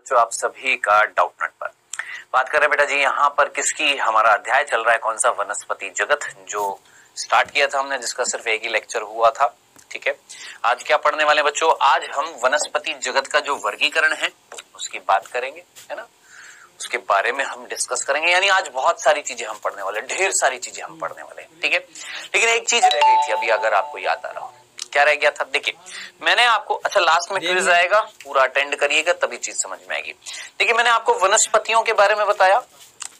जो आप सभी का डाउटनेट पर बात कर रहे हैं बेटा जी। यहाँ पर किसकी हमारा अध्याय चल रहा है, कौन सा? वनस्पति जगत, जो स्टार्ट किया था हमने, जिसका सिर्फ एक ही लेक्चर हुआ था। ठीक है, आज क्या पढ़ने वाले बच्चों? आज हम वनस्पति जगत का जो वर्गीकरण है उसकी बात करेंगे, है ना। उसके बारे में हम डिस्कस करेंगे। यानी आज बहुत सारी चीजें हम पढ़ने वाले, ढेर सारी चीजें हम पढ़ने वाले हैं। ठीक है, लेकिन एक चीज रह गई थी अभी, अगर आपको याद आ रहा हो। क्या रह गया था? देखिए मैंने आपको, अच्छा लास्ट में क्विज आएगा, पूरा अटेंड करिएगा तभी चीज समझ में आएगी। देखिए मैंने आपको वनस्पतियों के बारे में बताया,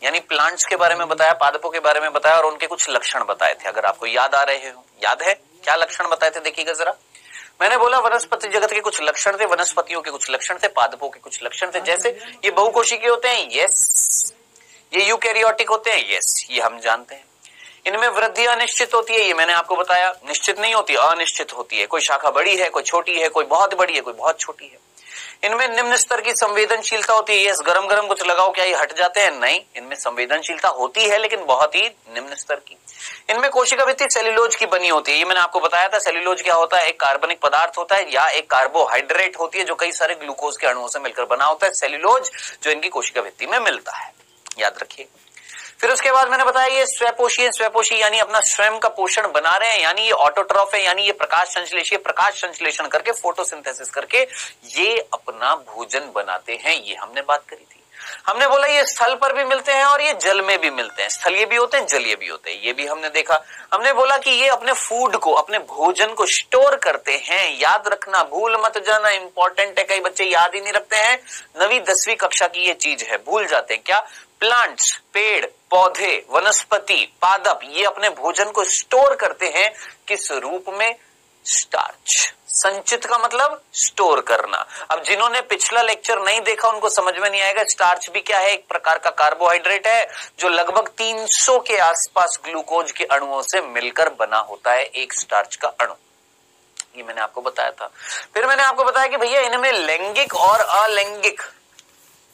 यानी प्लांट्स के बारे में बताया, पादपों के बारे में बताया और उनके कुछ लक्षण बताए थे। अगर आपको याद आ रहे हो, याद है क्या लक्षण बताए थे? देखिएगा जरा। मैंने बोला वनस्पति जगत के कुछ लक्षण थे, वनस्पतियों के कुछ लक्षण थे, पादपों के कुछ लक्षण थे। जैसे ये बहुकोशिकीय होते हैं, यस। ये यूकैरियोटिक होते हैं, यस, ये हम जानते हैं। इनमें वृद्धि अनिश्चित होती है, ये मैंने आपको बताया। निश्चित नहीं होती, अनिश्चित होती है। कोई शाखा बड़ी है, कोई छोटी है, कोई बहुत बड़ी है, कोई बहुत छोटी है। इनमें निम्न स्तर की संवेदनशीलता होती है, यस। गरम गरम कुछ लगाओ, क्या ये हट जाते हैं? नहीं, इनमें संवेदनशीलता होती है लेकिन बहुत ही निम्न स्तर की। इनमें कोशिका भित्ति सेल्यूलोज की बनी होती है, ये मैंने आपको बताया था। सेल्यूलोज क्या होता है? एक कार्बनिक पदार्थ होता है या एक कार्बोहाइड्रेट होती है जो कई सारे ग्लूकोज के अणुओं से मिलकर बना होता है। सेल्यूलोज जो इनकी कोशिका भित्ति में मिलता है, याद रखिए। फिर उसके बाद मैंने बताया ये स्वयपोषी है। स्वयपोषी यानी अपना स्वयं का पोषण बना रहे हैं, यानी ये ऑटोट्रॉफ है, यानी ये प्रकाश संश्लेषी, प्रकाश संश्लेषण करके, फोटोसिंथेसिस करके ये अपना भोजन बनाते हैं। ये हमने बात करी थी। हमने बोला ये स्थल पर भी मिलते हैं और ये जल में भी मिलते हैं। स्थलीय भी होते हैं, जलीय भी होते हैं, ये भी हमने देखा। हमने बोला कि ये अपने फूड को, अपने भोजन को स्टोर करते हैं। याद रखना, भूल मत जाना, इंपॉर्टेंट है। कई बच्चे याद ही नहीं रखते हैं। 9वीं 10वीं कक्षा की ये चीज है, भूल जाते हैं। क्या? प्लांट्स, पेड़ पौधे, वनस्पति, पादप, ये अपने भोजन को स्टोर करते हैं किस रूप में? स्टार्च। संचित का मतलब स्टोर करना। अब जिन्होंने पिछला लेक्चर नहीं देखा उनको समझ में नहीं आएगा। स्टार्च भी क्या है? एक प्रकार का कार्बोहाइड्रेट है जो लगभग 300 के आसपास ग्लूकोज के अणुओं से मिलकर बना होता है एक स्टार्च का अणु। ये मैंने आपको बताया था। फिर मैंने आपको बताया कि भैया इनमें लैंगिक और अलैंगिक,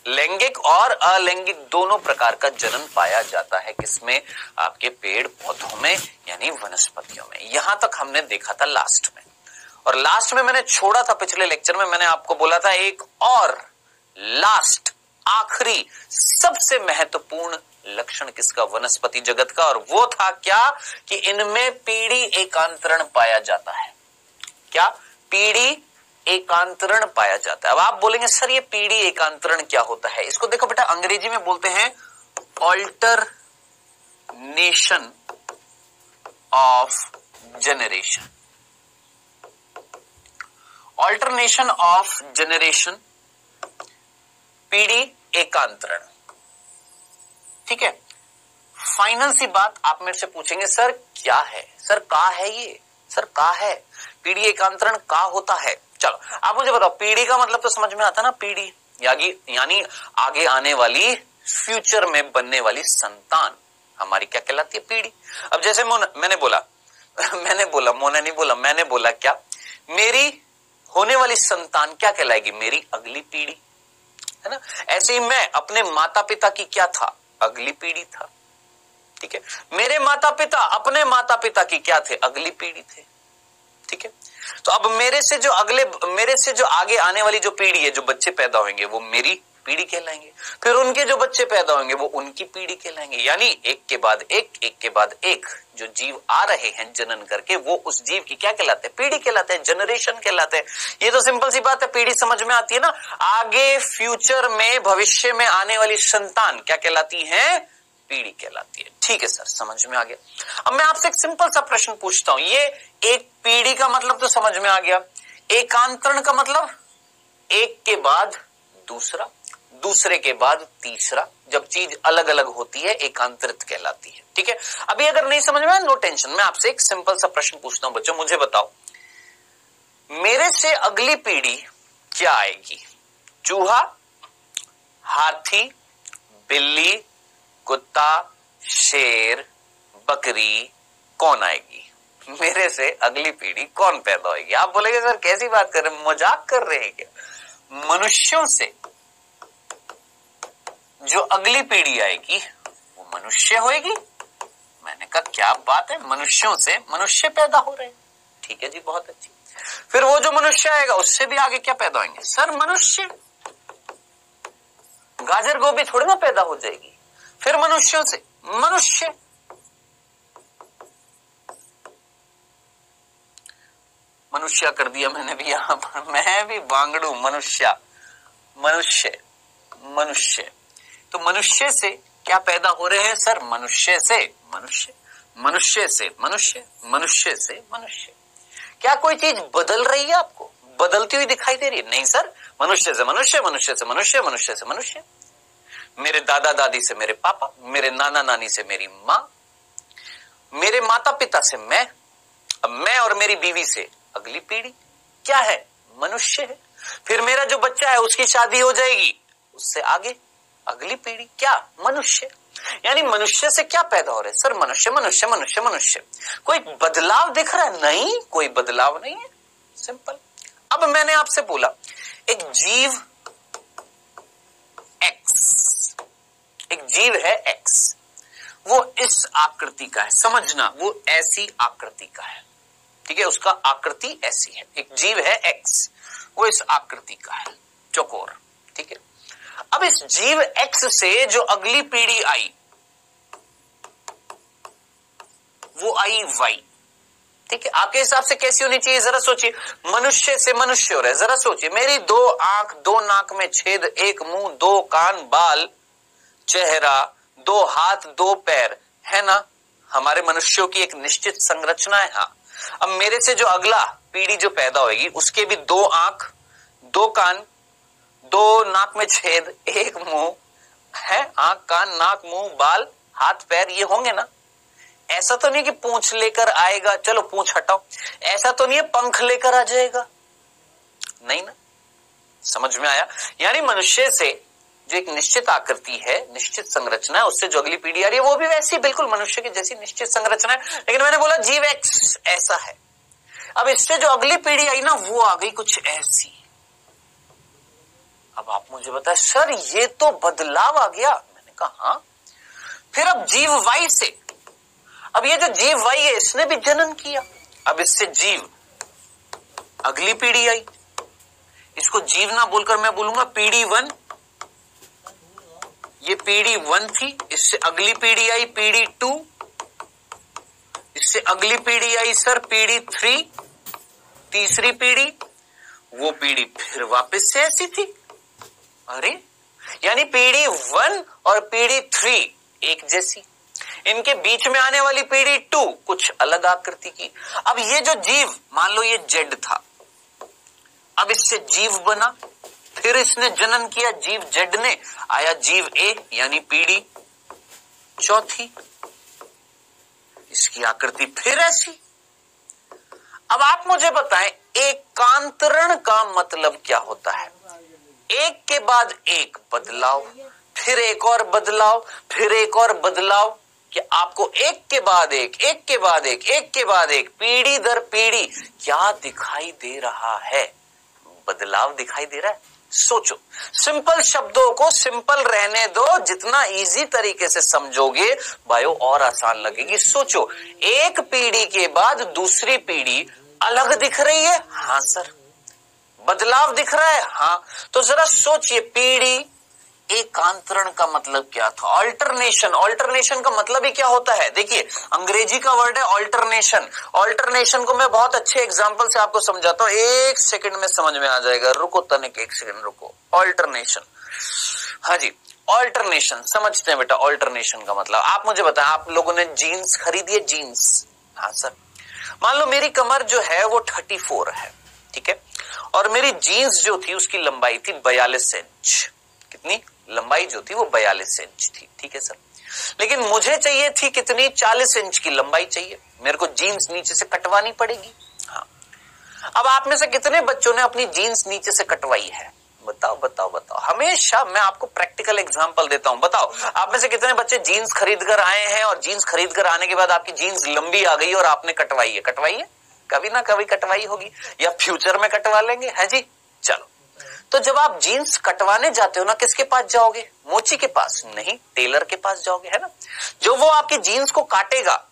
लैंगिक और अलैंगिक दोनों प्रकार का जनन पाया जाता है। किसमें? आपके पेड़ पौधों में, यानी वनस्पतियों में। यहां तक हमने देखा था लास्ट में। और लास्ट में मैंने छोड़ा था, पिछले लेक्चर में मैंने आपको बोला था एक और लास्ट, आखिरी, सबसे महत्वपूर्ण लक्षण किसका? वनस्पति जगत का। और वो था क्या? कि इनमें पीढ़ी एकांतरण पाया जाता है। क्या? पीढ़ी एकांतरण पाया जाता है। अब आप बोलेंगे सर ये पीढ़ी एकांतरण क्या होता है? इसको देखो बेटा, अंग्रेजी में बोलते हैं alternation of generation. Alternation of generation, पीढ़ी एकांतरण। ठीक है, फाइनल सी बात आप मेरे से पूछेंगे सर क्या है? सर का है ये? सर का है? पीढ़ी एकांतरण का होता है? चलो आप मुझे बताओ, पीढ़ी का मतलब तो समझ में आता ना, पीढ़ी यानी आगे आने वाली, फ्यूचर में बनने वाली संतान हमारी क्या कहलाती है? पीढ़ी। अब जैसे मैंने बोला मोना नहीं बोला, मैंने बोला क्या? मेरी होने वाली संतान क्या कहलाएगी? मेरी अगली पीढ़ी, है ना। ऐसे ही मैं अपने माता पिता की क्या था? अगली पीढ़ी था। ठीक है, मेरे माता पिता अपने माता पिता की क्या थे? अगली पीढ़ी थे। ठीक है, तो अब मेरे से जो आगे आने वाली जो पीढ़ी है, जो बच्चे पैदा होंगे वो मेरी पीढ़ी कहलाएंगे। फिर उनके जो बच्चे पैदा होंगे वो उनकी पीढ़ी कहलाएंगे। यानी एक के बाद एक जो जीव आ रहे हैं जनन करके, वो उस जीव की क्या कहलाते हैं? पीढ़ी कहलाते हैं, जनरेशन कहलाते हैं। ये तो सिंपल सी बात है, पीढ़ी समझ में आती है ना। आगे फ्यूचर में, भविष्य में आने वाली संतान क्या कहलाती है? पीढ़ी कहलाती है। ठीक है सर, समझ में आ गया। अब मैं आपसे एक सिंपल सा प्रश्न पूछता हूं। ये एक पीढ़ी का मतलब तो समझ में आ गया। एकांतरण का मतलब एक के बाद दूसरा, दूसरे के बाद तीसरा। जब चीज अलग अलग होती है एकांतरित कहलाती है। ठीक है, अभी अगर नहीं समझ में आया नो टेंशन, मैं आपसे एक सिंपल सा प्रश्न पूछता हूं। बच्चों मुझे बताओ, मेरे से अगली पीढ़ी क्या आएगी? चूहा, हाथी, बिल्ली, कुत्ता, शेर, बकरी, कौन आएगी? मेरे से अगली पीढ़ी कौन पैदा होगी? आप बोलेंगे सर कैसी बात कर रहे हैं, मजाक कर रहे हैं क्या? मनुष्यों से जो अगली पीढ़ी आएगी वो मनुष्य होएगी। मैंने कहा क्या बात है, मनुष्यों से मनुष्य पैदा हो रहे हैं। ठीक है जी, बहुत अच्छी। फिर वो जो मनुष्य आएगा उससे भी आगे क्या पैदा होंगे? सर मनुष्य। गाजर गोभी थोड़ी ना पैदा हो जाएगी। फिर मनुष्यों से मनुष्य कर दिया मैंने भी यहां पर, मैं भी बांगड़ू मनुष्य। तो मनुष्य से क्या पैदा हो रहे हैं सर? मनुष्य से मनुष्य। क्या कोई चीज बदल रही है आपको, बदलती हुई दिखाई दे रही है? नहीं सर, मनुष्य से मनुष्य। मेरे दादा दादी से मेरे पापा, मेरे नाना नानी से मेरी माँ, मेरे माता पिता से मैं, अब मैं और मेरी बीवी से अगली पीढ़ी। क्या है? मनुष्य है। फिर मेरा जो बच्चा है उसकी शादी हो जाएगी, उससे आगे अगली पीढ़ी। क्या? मनुष्य। यानी मनुष्य से क्या पैदा हो रहा है सर? मनुष्य। कोई बदलाव दिख रहा है? नहीं, कोई बदलाव नहीं है, सिंपल। अब मैंने आपसे बोला एक जीव है एक्स, वो इस आकृति का है, समझना, वो ऐसी आकृति का है, ठीक है, उसका आकृति ऐसी है। एक जीव है एक्स, वो इस आकृति का है, चौकोर, ठीक है। अब इस जीव एक्स से जो अगली पीढ़ी आई वो आई वाई, ठीक है। आपके हिसाब से कैसी होनी चाहिए जरा सोचिए। मनुष्य से मनुष्य हो रहा है, जरा सोचिए। मेरी 2 आंख, 2 नाक में छेद, 1 मुंह, 2 कान, बाल, चेहरा, 2 हाथ, 2 पैर, है ना। हमारे मनुष्यों की एक निश्चित संरचना है। हाँ, अब मेरे से जो अगला पीढ़ी जो पैदा होगी उसके भी 2 आंख, 2 कान, 2 नाक में छेद, 1 मुंह है, आंख, कान, नाक, मुंह, बाल, हाथ, पैर, ये होंगे ना। ऐसा तो नहीं कि पूंछ लेकर आएगा, चलो पूंछ हटाओ, ऐसा तो नहीं है पंख लेकर आ जाएगा, नहीं ना। समझ में आया? यानी मनुष्य से जो एक निश्चित आकृति है, निश्चित संरचना है, उससे जो अगली पीढ़ी आ रही है वो भी वैसी बिल्कुल मनुष्य की जैसी निश्चित संरचना है। लेकिन मैंने बोला जीव एक्स ऐसा है। अब इससे जो अगली पीढ़ी आई ना वो आ गई कुछ ऐसी। अब आप मुझे बताएं सर ये तो बदलाव आ गया। मैंने कहा हाँ। फिर अब जीव वाई से, अब ये जो जीव वाई है इसने भी जनन किया। अब इससे जीव अगली पीढ़ी आई, इसको जीव ना बोलकर मैं बोलूंगा पीढ़ी 1। ये पीढ़ी 1 थी, इससे अगली पीढ़ी आई पीढ़ी 2, इससे अगली पीढ़ी आई सर पीढ़ी 3, तीसरी पीढ़ी, वो पीढ़ी फिर वापस से ऐसी थी। अरे यानी पीढ़ी 1 और पीढ़ी 3 एक जैसी, इनके बीच में आने वाली पीढ़ी 2 कुछ अलग आकृति की। अब ये जो जीव, मान लो ये जेड था, अब इससे जीव बना, फिर इसने जनन किया जीव जेड ने, आया जीव ए यानी पीढ़ी 4, इसकी आकृति फिर ऐसी। अब आप मुझे बताएं एकांतरण का मतलब क्या होता है? एक के बाद एक बदलाव, फिर एक और बदलाव, फिर एक और बदलाव, कि आपको एक के बाद एक, एक के बाद एक, एक के बाद एक, पीढ़ी दर पीढ़ी क्या दिखाई दे रहा है? बदलाव दिखाई दे रहा है। सोचो, सिंपल शब्दों को सिंपल रहने दो, जितना इजी तरीके से समझोगे बायो और आसान लगेगी। सोचो, एक पीढ़ी के बाद दूसरी पीढ़ी अलग दिख रही है, हाँ सर। बदलाव दिख रहा है, हाँ। तो जरा सोचिए पीढ़ी एकांतरण का मतलब क्या था? ऑल्टरनेशन, ऑल्टरनेशन का मतलब ही क्या होता है? देखिए अंग्रेजी का वर्ड है ऑल्टरनेशन। ऑल्टरनेशन को मैं बहुत अच्छे एग्जांपल से आपको समझाता हूं, 1 सेकंड में समझ में आ जाएगा। रुको तनिक 1 सेकंड रुको। ऑल्टरनेशन, हाँ जी, ऑल्टरनेशन समझते हैं बेटा। ऑल्टरनेशन का मतलब, आप मुझे बताएं, आप लोगों ने जीन्स खरीदी है? जीन्स, हाँ सर। मान लो मेरी कमर जो है वो 34 है, ठीक है, और मेरी जीन्स जो थी उसकी लंबाई थी 42 इंच। कितनी लंबाई जो थी वो 42 इंच थी, ठीक है सर। लेकिन मुझे चाहिए थी कितनी? 40 इंच की लंबाई चाहिए। मेरे को जीन्स नीचे से कटवानी पड़ेगी, हाँ। अब आप में से कितने बच्चों ने अपनी जीन्स नीचे से कटवाई है? बताओ बताओ बताओ। हमेशा मैं आपको प्रैक्टिकल एग्जांपल देता हूं। बताओ आप में से कितने बच्चे जीन्स खरीद कर आए हैं और जीन्स खरीद कर आने के बाद आपकी जीन्स लंबी आ गई और आपने कटवाई है? कटवाई है, कभी ना कभी कटवाई होगी, या फ्यूचर में कटवा लेंगे, है जी। चलो, तो जब आप जीन्स कटवाने जाते हो ना, किसके पास जाओगे? मोची के पास नहीं, टेलर के पास जाओगे, है ना। जो वो आपकी जीन्स को काटेगा,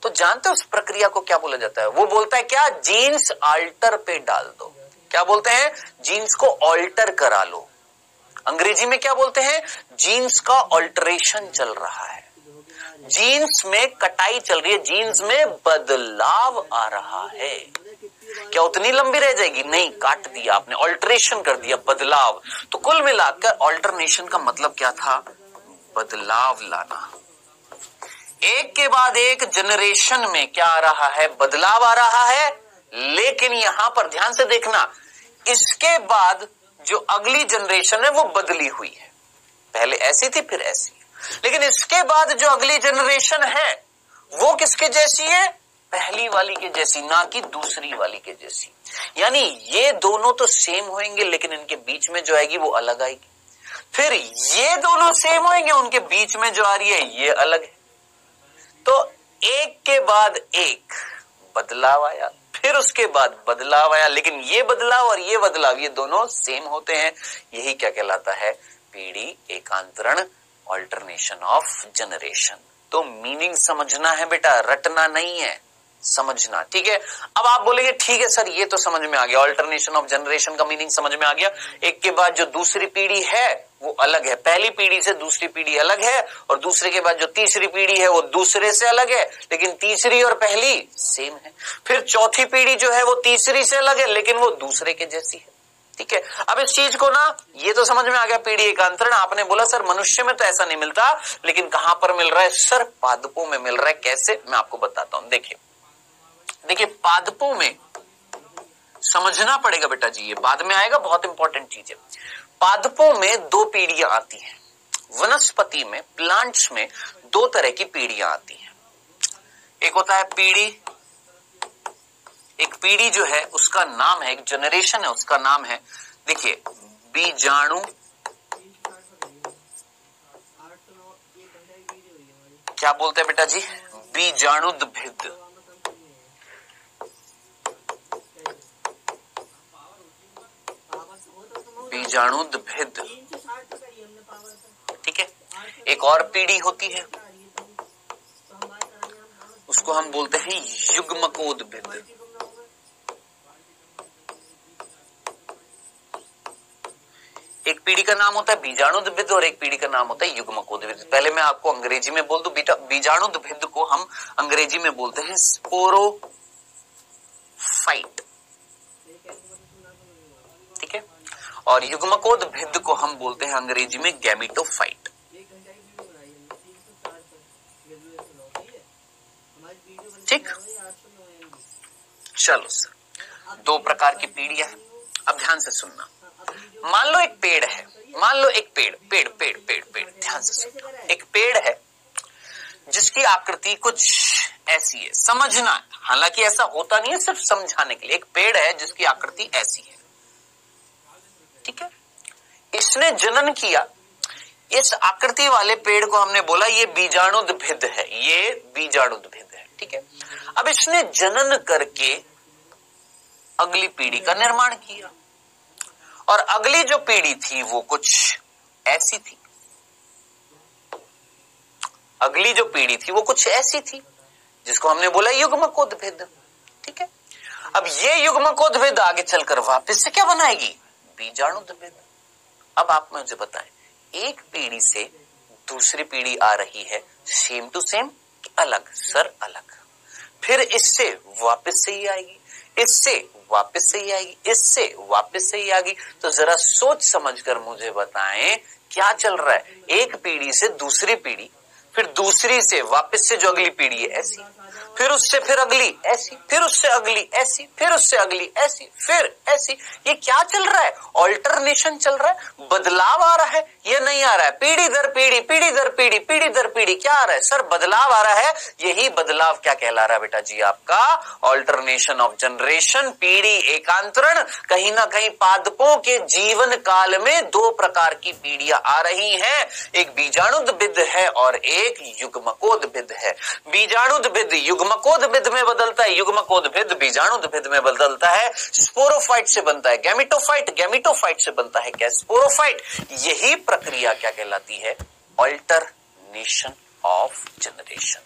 तो जानते हो उस प्रक्रिया को क्या बोला जाता है? वो बोलता है क्या? जीन्स अल्टर पे डाल दो। क्या बोलते हैं? जीन्स को ऑल्टर करा लो। अंग्रेजी में क्या बोलते हैं, जीन्स का ऑल्टरेशन चल रहा है, जीन्स में कटाई चल रही है, जीन्स में बदलाव आ रहा है। क्या उतनी लंबी रह जाएगी? नहीं, काट दिया आपने, ऑल्टरेशन कर दिया, बदलाव। तो कुल मिलाकर ऑल्टरनेशन का मतलब क्या था? बदलाव लाना। एक के बाद एक जनरेशन में क्या आ रहा है? बदलाव आ रहा है। लेकिन यहां पर ध्यान से देखना, इसके बाद जो अगली जनरेशन है वो बदली हुई है, पहले ऐसी थी फिर ऐसी, लेकिन इसके बाद जो अगली जनरेशन है वो किसके जैसी है? पहली वाली के जैसी, ना कि दूसरी वाली के जैसी। यानी ये दोनों तो सेम होंगे लेकिन इनके बीच में जो आएगी वो अलग आएगी, फिर ये दोनों सेम होंगे, उनके बीच में जो आ रही है ये अलग है। तो एक के बाद एक बदलाव आया, फिर उसके बाद बदलाव आया, लेकिन ये बदलाव और ये बदलाव ये दोनों सेम होते हैं। यही क्या कहलाता है? पीढ़ी एकांतरण, ऑल्टरनेशन ऑफ जनरेशन। तो मीनिंग समझना है बेटा, रटना नहीं है, समझना। ठीक है, अब आप बोलेंगे ठीक है सर ये तो समझ में आ गया, ऑल्टरनेशन ऑफ जनरेशन का मीनिंग समझ में आ गया। एक के बाद जो दूसरी पीढ़ी है वो अलग है, पहली पीढ़ी से दूसरी पीढ़ी अलग है, और दूसरे के बाद जो तीसरी पीढ़ी है वो दूसरे से अलग है, लेकिन तीसरी और पहली सेम है। फिर चौथी पीढ़ी जो है वो तीसरी से अलग है लेकिन वो दूसरे के जैसी है। ठीक है, अब इस चीज को ना, ये तो समझ में आ गया पीढ़ी एकांतरण। आपने बोला सर मनुष्य में तो ऐसा नहीं मिलता, लेकिन कहां पर मिल रहा है? सर पादपों में मिल रहा है। कैसे? मैं आपको बताता हूं। देखिए पादपों में समझना पड़ेगा बेटा जी, ये बाद में आएगा, बहुत इंपॉर्टेंट चीज है। पादपों में दो पीढ़ियां आती हैं। वनस्पति में, प्लांट्स में दो तरह की पीढ़ियां आती हैं। एक होता है पीढ़ी, एक पीढ़ी जो है उसका नाम है, एक जनरेशन है उसका नाम है, देखिए बीजाणु, क्या बोलते हैं बेटा जी? बीजाणुद्भिद। बीजाणुद्भिद। ठीक है, एक और पीढ़ी होती है उसको हम बोलते हैं युग्मकोद्भिद। एक पीढ़ी का नाम होता है बीजाणुद्भिद और एक पीढ़ी का नाम होता है युग्मकोद्भिद। पहले मैं आपको अंग्रेजी में बोल दूं, बीजाणुद्भिद को हम अंग्रेजी में बोलते हैं स्पोरोफाइट। ठीक है, और युग्मकोद्भिद को हम बोलते हैं अंग्रेजी में गैमेटोफाइट। ठीक, चलो सर, दो प्रकार की पीढ़ियां हैं। अब ध्यान से सुनना, मान लो एक पेड़ है, मान लो एक पेड़, ध्यान से सुनना। एक पेड़ है जिसकी आकृति कुछ ऐसी है, समझना, हालांकि ऐसा होता नहीं है, सिर्फ समझाने के लिए। एक पेड़ है जिसकी आकृति ऐसी है, ठीक है, इसने जनन किया। इस आकृति वाले पेड़ को हमने बोला ये बीजाणुद्भिद है, ये बीजाणुद्भिद है। ठीक है, अब इसने जनन करके अगली पीढ़ी का निर्माण किया, और अगली जो पीढ़ी थी वो कुछ ऐसी थी। अगली जो पीढ़ी थी वो कुछ ऐसी थी जिसको हमने बोला युग्मकोद्भिद। ठीक है, अब ये युग्मकोद्भिद आगे चलकर वापस से क्या बनाएगी? बीजाणुद्भिद। अब आप मुझे बताएं, एक पीढ़ी से दूसरी पीढ़ी आ रही है, सेम टू सेम, अलग? सर अलग। फिर इससे वापस से ही आएगी, इससे वापस से ही आएगी, इससे वापस से ही आएगी। तो जरा सोच समझकर मुझे बताएं क्या चल रहा है? एक पीढ़ी से दूसरी पीढ़ी, फिर दूसरी से वापस से जो अगली पीढ़ी है ऐसी, फिर उससे फिर अगली ऐसी, फिर उससे अगली ऐसी, फिर उससे अगली ऐसी, फिर ऐसी। ये क्या चल रहा है? ऑल्टरनेशन चल रहा है, बदलाव आ रहा है। ये नहीं आ रहा है पीढ़ी दर पीढ़ी, पीढ़ी दर पीढ़ी, पीढ़ी दर पीढ़ी, क्या आ रहा है? सर बदलाव आ रहा है। यही बदलाव क्या कहला रहा है बेटा जी? आपका ऑल्टरनेशन ऑफ जनरेशन, पीढ़ी एकांतरण। कहीं ना कहीं पादपों के जीवन काल में दो प्रकार की पीढ़ियां आ रही हैं, एक बीजाणुद्भिद है और एक युग्मकोद्भिद है। बीजाणुद्भिद युग्मकोद्भिद में बदलता है, युग्मकोद्भिद बीजाणुद्भिद में बदलता है। स्पोरोफाइट से बनता है गैमेटोफाइट, गैमेटोफाइट से बनता है क्या? स्पोरोफाइट। यही प्रक्रिया क्या कहलाती है? Alternation of generation.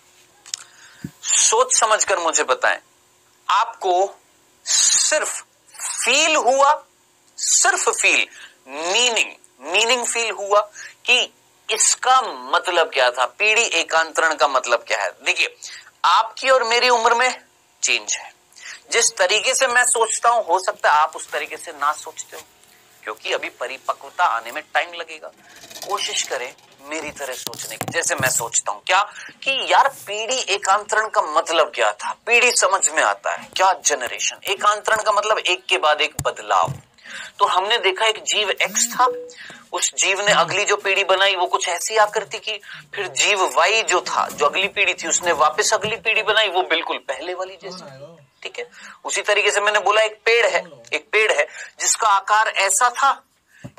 सोच समझकर मुझे बताएं, आपको सिर्फ फील हुआ, सिर्फ फील, मीनिंग मीनिंग फील हुआ कि इसका मतलब क्या था, पीढ़ी एकांतरण का मतलब क्या है। देखिए, आपकी और मेरी उम्र में चेंज है। जिस तरीके से मैं सोचता हूं हो सकता है आप उस तरीके से ना सोचते हो, क्योंकि अभी परिपक्वता आने में टाइम लगेगा। कोशिश करें मेरी तरह सोचने की, जैसे मैं सोचता हूं क्या कि यार पीढ़ी एकांतरण का मतलब क्या था। पीढ़ी समझ में आता है क्या, जनरेशन। एकांतरण का मतलब एक के बाद एक बदलाव। तो हमने देखा एक जीव एक्स था, उस जीव ने अगली जो पीढ़ी बनाई वो कुछ ऐसी आकृति की। फिर जीव वाई जो था, जो अगली पीढ़ी थी, उसने वापस अगली पीढ़ी बनाई, वो बिल्कुल पहले वाली जैसी। ठीक है, उसी तरीके से मैंने बोला एक पेड़ है जिसका आकार ऐसा था,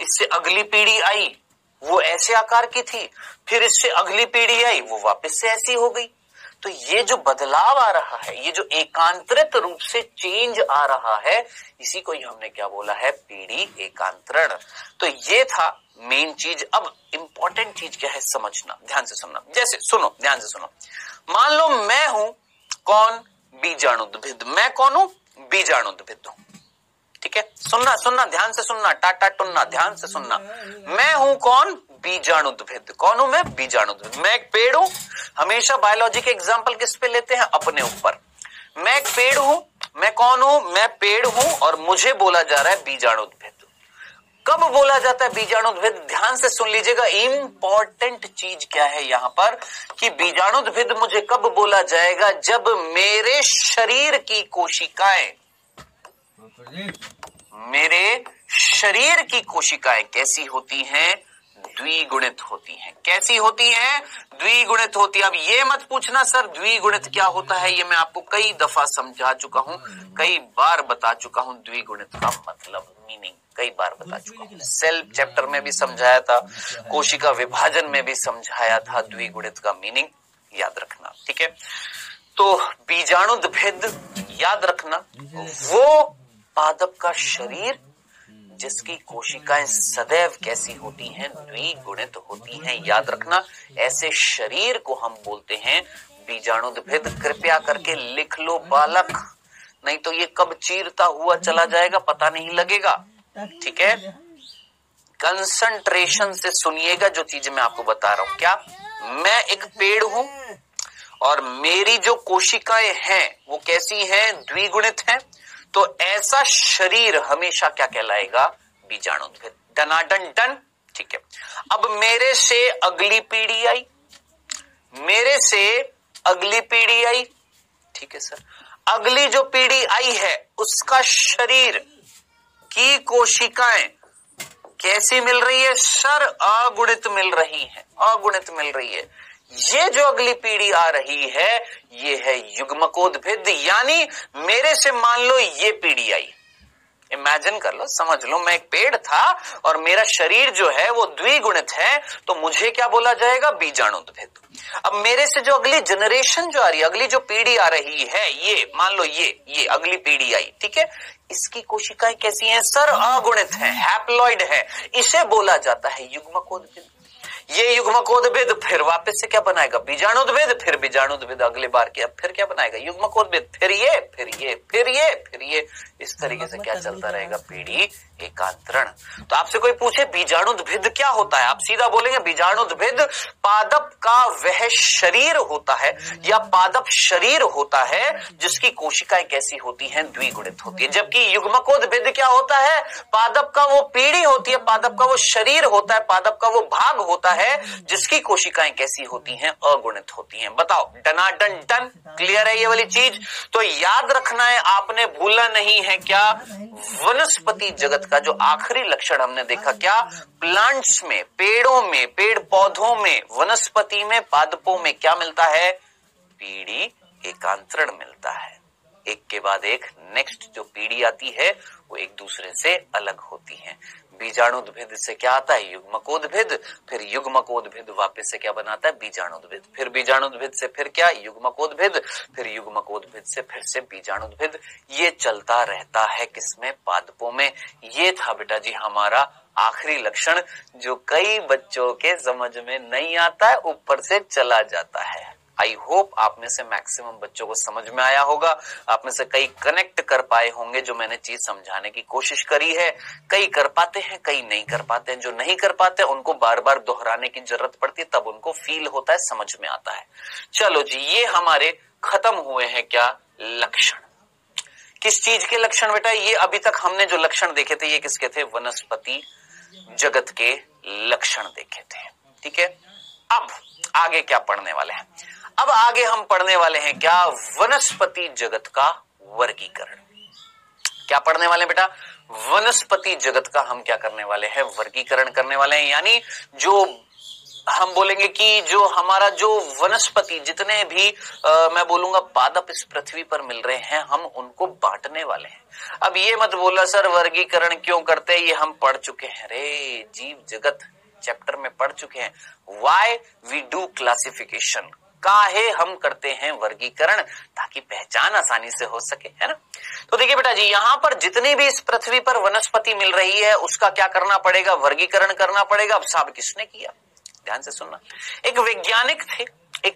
इससे अगली पीढ़ी आई वो ऐसे आकार की थी, फिर इससे अगली पीढ़ी आई वो वापस से ऐसी हो गई। तो ये जो बदलाव आ रहा है, ये जो एकांतरित रूप से चेंज आ रहा है, इसी को ही हमने क्या बोला है, पीढ़ी एकांतरण। तो ये था मेन चीज। अब इंपॉर्टेंट चीज क्या है समझना, ध्यान से सुनना। जैसे सुनो, ध्यान से सुनो, मान लो मैं हूं कौन, बीजाणुद्भिद। मैं कौन हूं, बीजाणुद्भिद हूं। ठीक है, सुनना ध्यान से सुनना, टाटा टुन्ना, ध्यान से सुनना। मैं हूं कौन, बीजाणुद्भिद। कौन हूं मैं, बीजाणुद्भिद। मैं एक पेड़ हूं। हमेशा बायोलॉजी के एग्जाम्पल किस पे लेते हैं, अपने ऊपर। मैं एक पेड़ हूं, मैं कौन हूं, मैं पेड़ हूं और मुझे बोला जा रहा है बीजाणुद्भिद। कब बोला जाता है बीजाणुद्भिद, ध्यान से सुन लीजिएगा। इंपॉर्टेंट चीज क्या है यहां पर कि बीजाणुद्भिद मुझे कब बोला जाएगा, जब मेरे शरीर की कोशिकाएं, मेरे शरीर की कोशिकाएं कैसी होती हैं, द्विगुणित होती हैं। कैसी होती हैं, द्विगुणित होती है। अब ये मत पूछना सर द्विगुणित क्या होता है, ये मैं आपको कई दफा समझा चुका हूं, कई बार बता चुका हूं। द्विगुणित का मतलब, मीनिंग कई बार बता चुका हूं। सेल चैप्टर में भी समझाया था, कोशिका विभाजन में भी समझाया था। द्विगुणित का मीनिंग याद रखना, ठीक है। तो बीजाणुद्भिद याद रखना, वो पादप का शरीर जिसकी कोशिकाएं सदैव कैसी होती हैं, द्विगुणित होती हैं। याद रखना, ऐसे शरीर को हम बोलते हैं बीजाणुद्भिद। कृपया करके लिख लो बालक, नहीं तो ये कब चीरता हुआ चला जाएगा पता नहीं लगेगा। ठीक है, कंसंट्रेशन से सुनिएगा जो चीज मैं आपको बता रहा हूं। क्या, मैं एक पेड़ हूं और मेरी जो कोशिकाएं हैं वो कैसी हैं, द्विगुणित हैं। तो ऐसा शरीर हमेशा क्या कहलाएगा, बीजाणुद्भिद। डनाडन डन, ठीक है। अब मेरे से अगली पीढ़ी आई, मेरे से अगली पीढ़ी आई, ठीक है सर। अगली जो पीढ़ी आई है उसका शरीर की कोशिकाएं कैसी मिल रही है सर, अगुणित मिल रही है, अगुणित मिल रही है। ये जो अगली पीढ़ी आ रही है ये है युग्मकोद्भिद, यानी मेरे से मान लो ये पीढ़ी आई। इमेजिन कर लो, समझ लो, मैं एक पेड़ था और मेरा शरीर जो है वो द्विगुणित है, तो मुझे क्या बोला जाएगा, बीजाणुद्भिद। अब मेरे से जो अगली जनरेशन जो आ रही है, अगली जो पीढ़ी आ रही है, ये मान लो ये अगली पीढ़ी आई, ठीक है। इसकी कोशिकाएं कैसी हैं सर, अगुणित हैं, हैप्लॉइड है। इसे बोला जाता है युग्मकोद्भिद। ये युग्मकोद्भिद फिर वापस से क्या बनाएगा, बीजाणुद्भिद, फिर बीजाणुद्भिद अगले बार क्या, फिर क्या बनाएगा, युग्मकोद्भिद, फिर ये, फिर ये, फिर ये, फिर ये। इस तरीके से क्या चलता रहेगा, पीढ़ी एकांतरण। तो आपसे कोई पूछे बीजाणुद्भिद क्या होता है, आप सीधा बोलेंगे बीजाणुद्भिद पादप का वह शरीर होता है या पादप शरीर होता है जिसकी कोशिकाएं कैसी होती हैं, द्विगुणित होती है। जबकि युग्मकोद्भिद क्या होता है, पादप का वो पीढ़ी होती है, पादप का वो शरीर होता है, पादप का वो भाग होता है जिसकी कोशिकाएं कैसी होती हैं, अगुणित होती हैं। बताओ, डनाडन डन, क्लियर है ये वाली चीज। तो याद रखना है, आपने भूलना नहीं है क्या, वनस्पति जगत का जो आखिरी लक्षण हमने देखा, क्या, प्लांट्स में, पेड़ों में, पेड़ पौधों में, वनस्पति में, पादपों में क्या मिलता है, पीढ़ी एकांतरण मिलता है। एक के बाद एक नेक्स्ट जो पीढ़ी आती है वो एक दूसरे से अलग होती है। बीजाणुद्भिद से क्या आता है, युग्मकोद्भिद, फिर युग्मकोद्भिद वापस से क्या बनाता है, बीजाणुद्भिद, फिर बीजाणुद्भिद से फिर क्या, युग्मकोद्भिद, फिर युग्मकोद्भिद से फिर से बीजाणुद्भिद। ये चलता रहता है किसमें, पादपों में। ये था बेटा जी हमारा आखिरी लक्षण जो कई बच्चों के समझ में नहीं आता है, ऊपर से चला जाता है। आई होप आप में से मैक्सिमम बच्चों को समझ में आया होगा। आप में से कई कनेक्ट कर पाए होंगे जो मैंने चीज समझाने की कोशिश करी है। कई कर पाते हैं, कई नहीं कर पाते हैं। जो नहीं कर पाते उनको बार बार दोहराने की जरूरत पड़ती है, तब उनको फील होता है, समझ में आता है। चलो जी, ये हमारे खत्म हुए हैं क्या लक्षण। किस चीज के लक्षण बेटा? ये अभी तक हमने जो लक्षण देखे थे ये किसके थे? वनस्पति जगत के लक्षण देखे थे। ठीक है, अब आगे क्या पढ़ने वाले हैं? अब आगे हम पढ़ने वाले हैं क्या? वनस्पति जगत का वर्गीकरण। क्या पढ़ने वाले हैं बेटा? वनस्पति जगत का हम क्या करने वाले हैं? वर्गीकरण करने वाले हैं। यानी जो हम बोलेंगे कि जो हमारा जो वनस्पति जितने भी मैं बोलूंगा पादप इस पृथ्वी पर मिल रहे हैं, हम उनको बांटने वाले हैं। अब ये मत बोला सर वर्गीकरण क्यों करते हैं, ये हम पढ़ चुके हैं रे, जीव जगत चैप्टर में पढ़ चुके हैं। व्हाई वी डू क्लासिफिकेशन, काहे हम करते हैं वर्गीकरण, ताकि पहचान आसानी से हो सके, है ना। तो देखिए बेटा जी, यहां पर जितनी भी इस पृथ्वी पर वनस्पति मिल रही है उसका क्या करना पड़ेगा? वर्गीकरण करना पड़ेगा। अब साहब किसने किया? ध्यान से सुनना। एक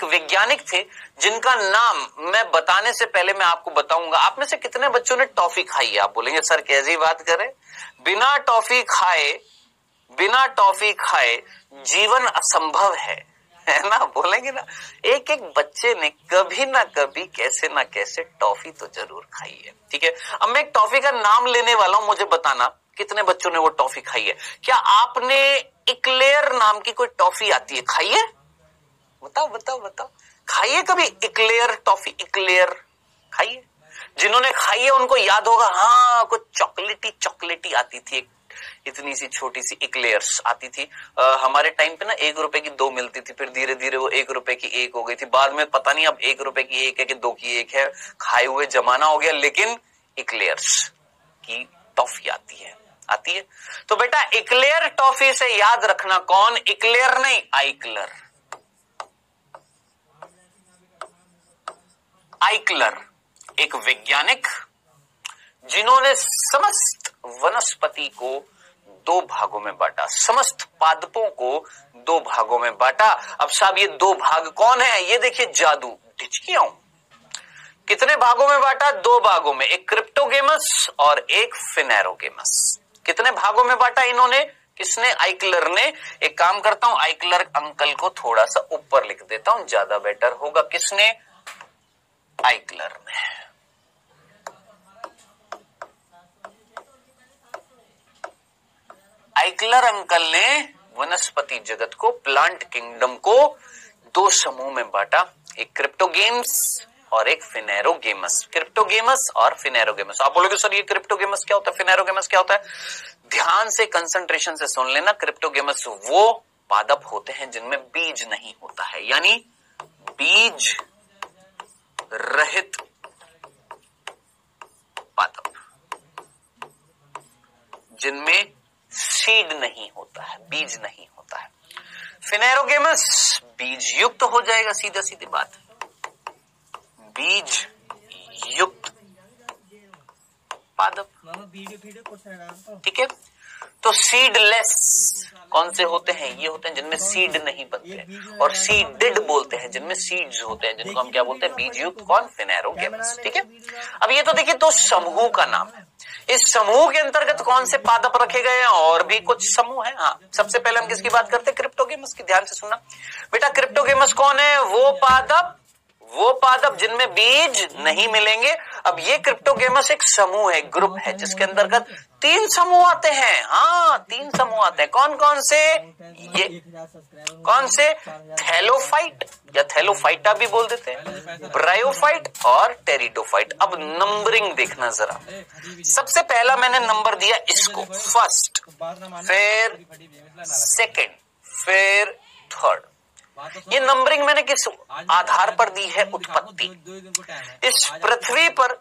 वैज्ञानिक थे जिनका नाम मैं बताने से पहले मैं आपको बताऊंगा। आप में से कितने बच्चों ने टॉफी खाई है? आप बोलेंगे सर कैसी बात करें, बिना टॉफी खाए जीवन असंभव है ना, बोलेंगे ना। एक एक बच्चे ने कभी ना कभी कैसे ना कैसे टॉफी तो जरूर खाई है। ठीक है, अब मैं एक टॉफी का नाम लेने वाला हूं, मुझे बताना कितने बच्चों ने वो टॉफी खाई है। क्या आपने इक्लेयर नाम की कोई टॉफी आती है, खाई है? बताओ खाइए कभी इक्लेयर टॉफी? इक्लेयर खाइए। जिन्होंने खाई है उनको याद होगा, हाँ कुछ चॉकलेटी आती थी, इतनी सी छोटी सी इक्लेयर्स आती थी। हमारे टाइम पे ना 1 रुपए की 2 मिलती थी, फिर धीरे धीरे वो 1 रुपए की 1 हो गई थी। बाद में पता नहीं अब 1 रुपए की 1 है कि 2 की 1 है, खाए हुए जमाना हो गया। लेकिन इक्लेयर्स की टॉफी आती है। तो बेटा इक्लेयर टॉफी से याद रखना, कौन? इक्लेयर नहीं, आइक्लर। एक वैज्ञानिक जिन्होंने समस्त वनस्पति को 2 भागों में बांटा, समस्त पादपों को 2 भागों में बांटा। अब साहब ये 2 भाग कौन है? ये देखिए जादू, ढिचकियां हूं। कितने भागों में बांटा? 2 भागों में, एक क्रिप्टोगेमस और एक फिनेरोगेमस। कितने भागों में बांटा इन्होंने? किसने? आइक्लर ने। एक काम करता हूं, आइक्लर अंकल को थोड़ा सा ऊपर लिख देता हूं, ज्यादा बेटर होगा। किसने? आइक्लर ने। आइक्लर अंकल ने वनस्पति जगत को, प्लांट किंगडम को 2 समूह में बांटा, एक क्रिप्टोगेम्स और एक फिनेरोगेमस। क्रिप्टोगेमस और फिनेरोगेमस। आप बोलोगे सर ये क्रिप्टोगेमस क्या होता है, फिनेरोगेमस क्या होता है? ध्यान से कंसंट्रेशन से सुन लेना। क्रिप्टोगेमस वो पादप होते हैं जिनमें बीज नहीं होता है, यानी बीज रहित पादप, जिनमें सीड नहीं होता है, बीज नहीं होता है। फिनेरोगेमस बीज युक्त हो जाएगा, सीधा सीधी बात, बीज युक्त पादप। ठीक है, तो सीडलेस कौन से होते हैं? ये होते हैं जिनमें सीड नहीं बनते, और सीडेड बोलते हैं जिनमें सीड्स होते हैं, जिनको हम क्या बोलते हैं? बीज युक्त। कौन? फिनेरोगेमस। ठीक है, अब ये तो देखिए 2 समूह का नाम है। इस समूह के अंतर्गत कौन से पादप रखे गए हैं? और भी कुछ समूह हैं। हाँ, सबसे पहले हम किसकी बात करते हैं? क्रिप्टोगेमस की। ध्यान से सुनना बेटा, क्रिप्टोगेमस कौन है? वो पादप जिनमें बीज नहीं मिलेंगे। अब ये क्रिप्टोगेमस एक समूह है, ग्रुप है, जिसके अंतर्गत 3 समूह आते हैं। हाँ, 3 समूह आते हैं। कौन कौन से? ये कौन से? थैलोफाइट या थैलोफाइटा भी बोल देते हैं, ब्रायोफाइट और टेरिडोफाइट। अब नंबरिंग देखना जरा। सबसे पहला मैंने नंबर दिया इसको, फर्स्ट, फिर सेकंड, फिर थर्ड। ये नंबरिंग मैंने किस आधार पर दी है? उत्पत्ति। इस पृथ्वी पर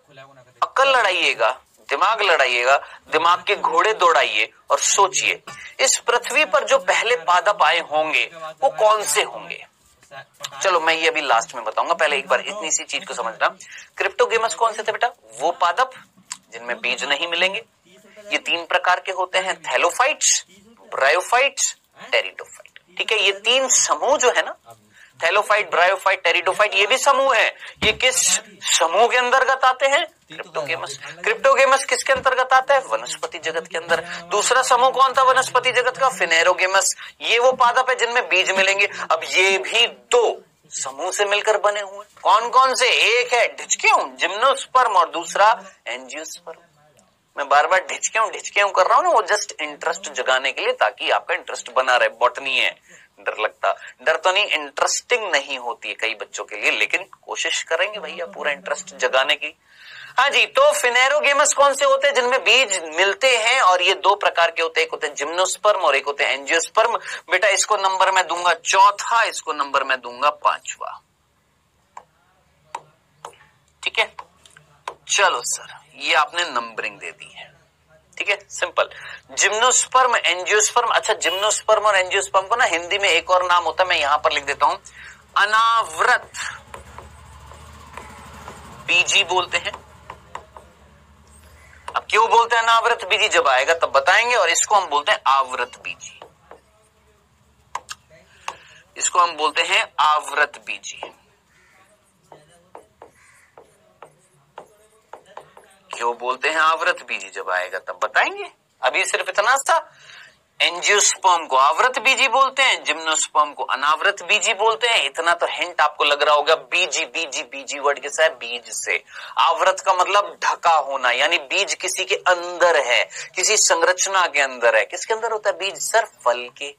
अक्ल लड़ाइएगा, दिमाग लड़ाइएगा, दिमाग के घोड़े दौड़ाइए और सोचिए इस पृथ्वी पर जो पहले पादप आए होंगे वो कौन से होंगे? चलो मैं ये अभी लास्ट में बताऊंगा, पहले एक बार इतनी सी चीज को समझना। क्रिप्टोगेमस कौन से थे बेटा? वो पादप जिनमें बीज नहीं मिलेंगे। ये 3 प्रकार के होते हैं, थैलोफाइट्स, ब्रायोफाइट्स, टेरिडोफाइट। ठीक है, ये 3 समूह जो है ना, थैलोफाइट, ब्रायोफाइट, टेरिडोफाइट, ये भी समूह है। ये किस समूह के अंतर्गत आते हैं? क्रिप्टोगेमस। क्रिप्टोगेमस किसके अंतर्गत आता है? वनस्पति जगत के अंदर। दूसरा समूह कौन था वनस्पति जगत का? फिनेरोगेमस। ये वो पादप है जिनमें बीज मिलेंगे। अब ये भी दो समूह से मिलकर बने हुए। कौन कौन से? एक है डिचक्यूम, जिम्नोस्पर्म, और दूसरा एंजियोस्पर्म। मैं बार बार ढिचक्यों कर रहा हूं ना, वो जस्ट इंटरेस्ट जगाने के लिए, ताकि आपका इंटरेस्ट बना रहे। बॉटनी है, डर लगता, डर तो नहीं, इंटरेस्टिंग नहीं होती है कई बच्चों के लिए, लेकिन कोशिश करेंगे भैया पूरा इंटरेस्ट जगाने की। हाँ जी, तो फिनेरोगेमस कौन से होते हैं? जिनमें बीज मिलते हैं, और ये दो प्रकार के होते हैं, एक होते हैं जिम्नोस्पर्म और एक होते हैं एंजियोस्पर्म। बेटा इसको नंबर मैं दूंगा चौथा, इसको नंबर मैं दूंगा पांचवा। ठीक है, चलो सर, ये आपने नंबरिंग दे दी है। ठीक है, सिंपल। Gymnosperm, angiosperm. अच्छा, जिम्नोस्पर्म और एंजियोस्पर्म को ना हिंदी में एक और नाम होता है, मैं यहां पर लिख देता हूं, अनावृत बीजी बोलते हैं। अब क्यों बोलते हैं अनावृत बीजी? जब आएगा तब बताएंगे। और इसको हम बोलते हैं आवृत बीजी, इसको हम बोलते हैं आवृत बीजी। क्यों बोलते हैं आवृत बीजी? जब आएगा तब बताएंगे। अभी सिर्फ इतना सा, एंजियोस्पर्म को आवृत बीजी बोलते हैं, जिम्नोस्पर्म को अनावृत बीजी बोलते हैं। इतना तो हिंट आपको लग रहा होगा। बीजी, बीजी, बीजी वर्ड किससे है? बीज से। आवृत का मतलब ढका होना, यानी बीज किसी के अंदर है, किसी संरचना के अंदर है। किसके अंदर होता है बीज? सर फल के।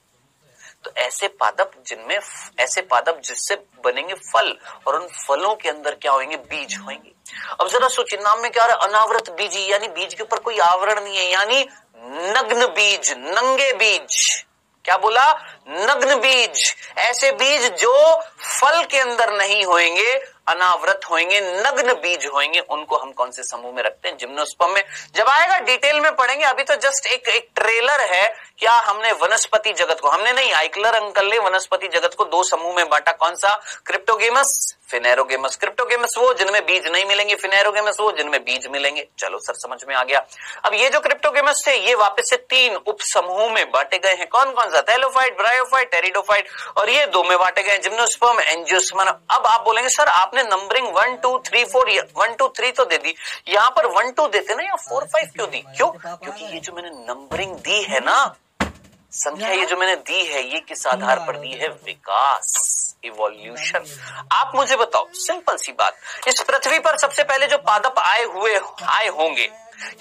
तो ऐसे पादप जिससे बनेंगे फल, और उन फलों के अंदर क्या होंगे? बीज होंगे। अब जरा सोचिए, नाम में क्या आ रहा है? अनावृत बीजी, यानी बीज के ऊपर कोई आवरण नहीं है, यानी नग्न बीज, नंगे बीज। क्या बोला? नग्न बीज। ऐसे बीज जो फल के अंदर नहीं होंगे, अनावृत होंगे, नग्न बीज होंगे, उनको हम कौन से समूह में रखते हैं? जिम्नोस्पर्म में। जब आएगा डिटेल में पढ़ेंगे। अभी तो जस्ट एक ट्रेलर है। क्या हमने वनस्पति जगत को, हमने नहीं, आइकलर अंकल ने वनस्पति जगत को दो समूह में बांटा। कौन सा? क्रिप्टोगेमस, फिनेरोगेमस। क्रिप्टोगेमस वो जिनमें बीज नहीं मिलेंगे, फिनेरोगेमस वो जिनमें बीज मिलेंगे। चलो सर, समझ में आ गया। अब ये जो क्रिप्टोगेमस थे, ये वापस से तीन उप समूह में बांटे गए हैं। कौन कौन सा? थैलोफाइट, ब्रायोफाइट, टेरिडोफाइट, और ये दो में बांटे गए, जिम्नोस्पर्म, एंजियोस्पर्म। अब आप बोलेंगे सर आपने नंबरिंग 1 2 3 4 1 2 3 तो दे दी, यहां पर 1 2 देते ना, या 4 5 क्यों दी? क्यों? क्योंकि ये जो मैंने नंबरिंग दी है ना, संख्या ये जो मैंने दी है, ये किस आधार पर दी है? विकास, इवोल्यूशन। आप मुझे बताओ, सिंपल सी बात, इस पृथ्वी पर सबसे पहले जो पादप आए होंगे,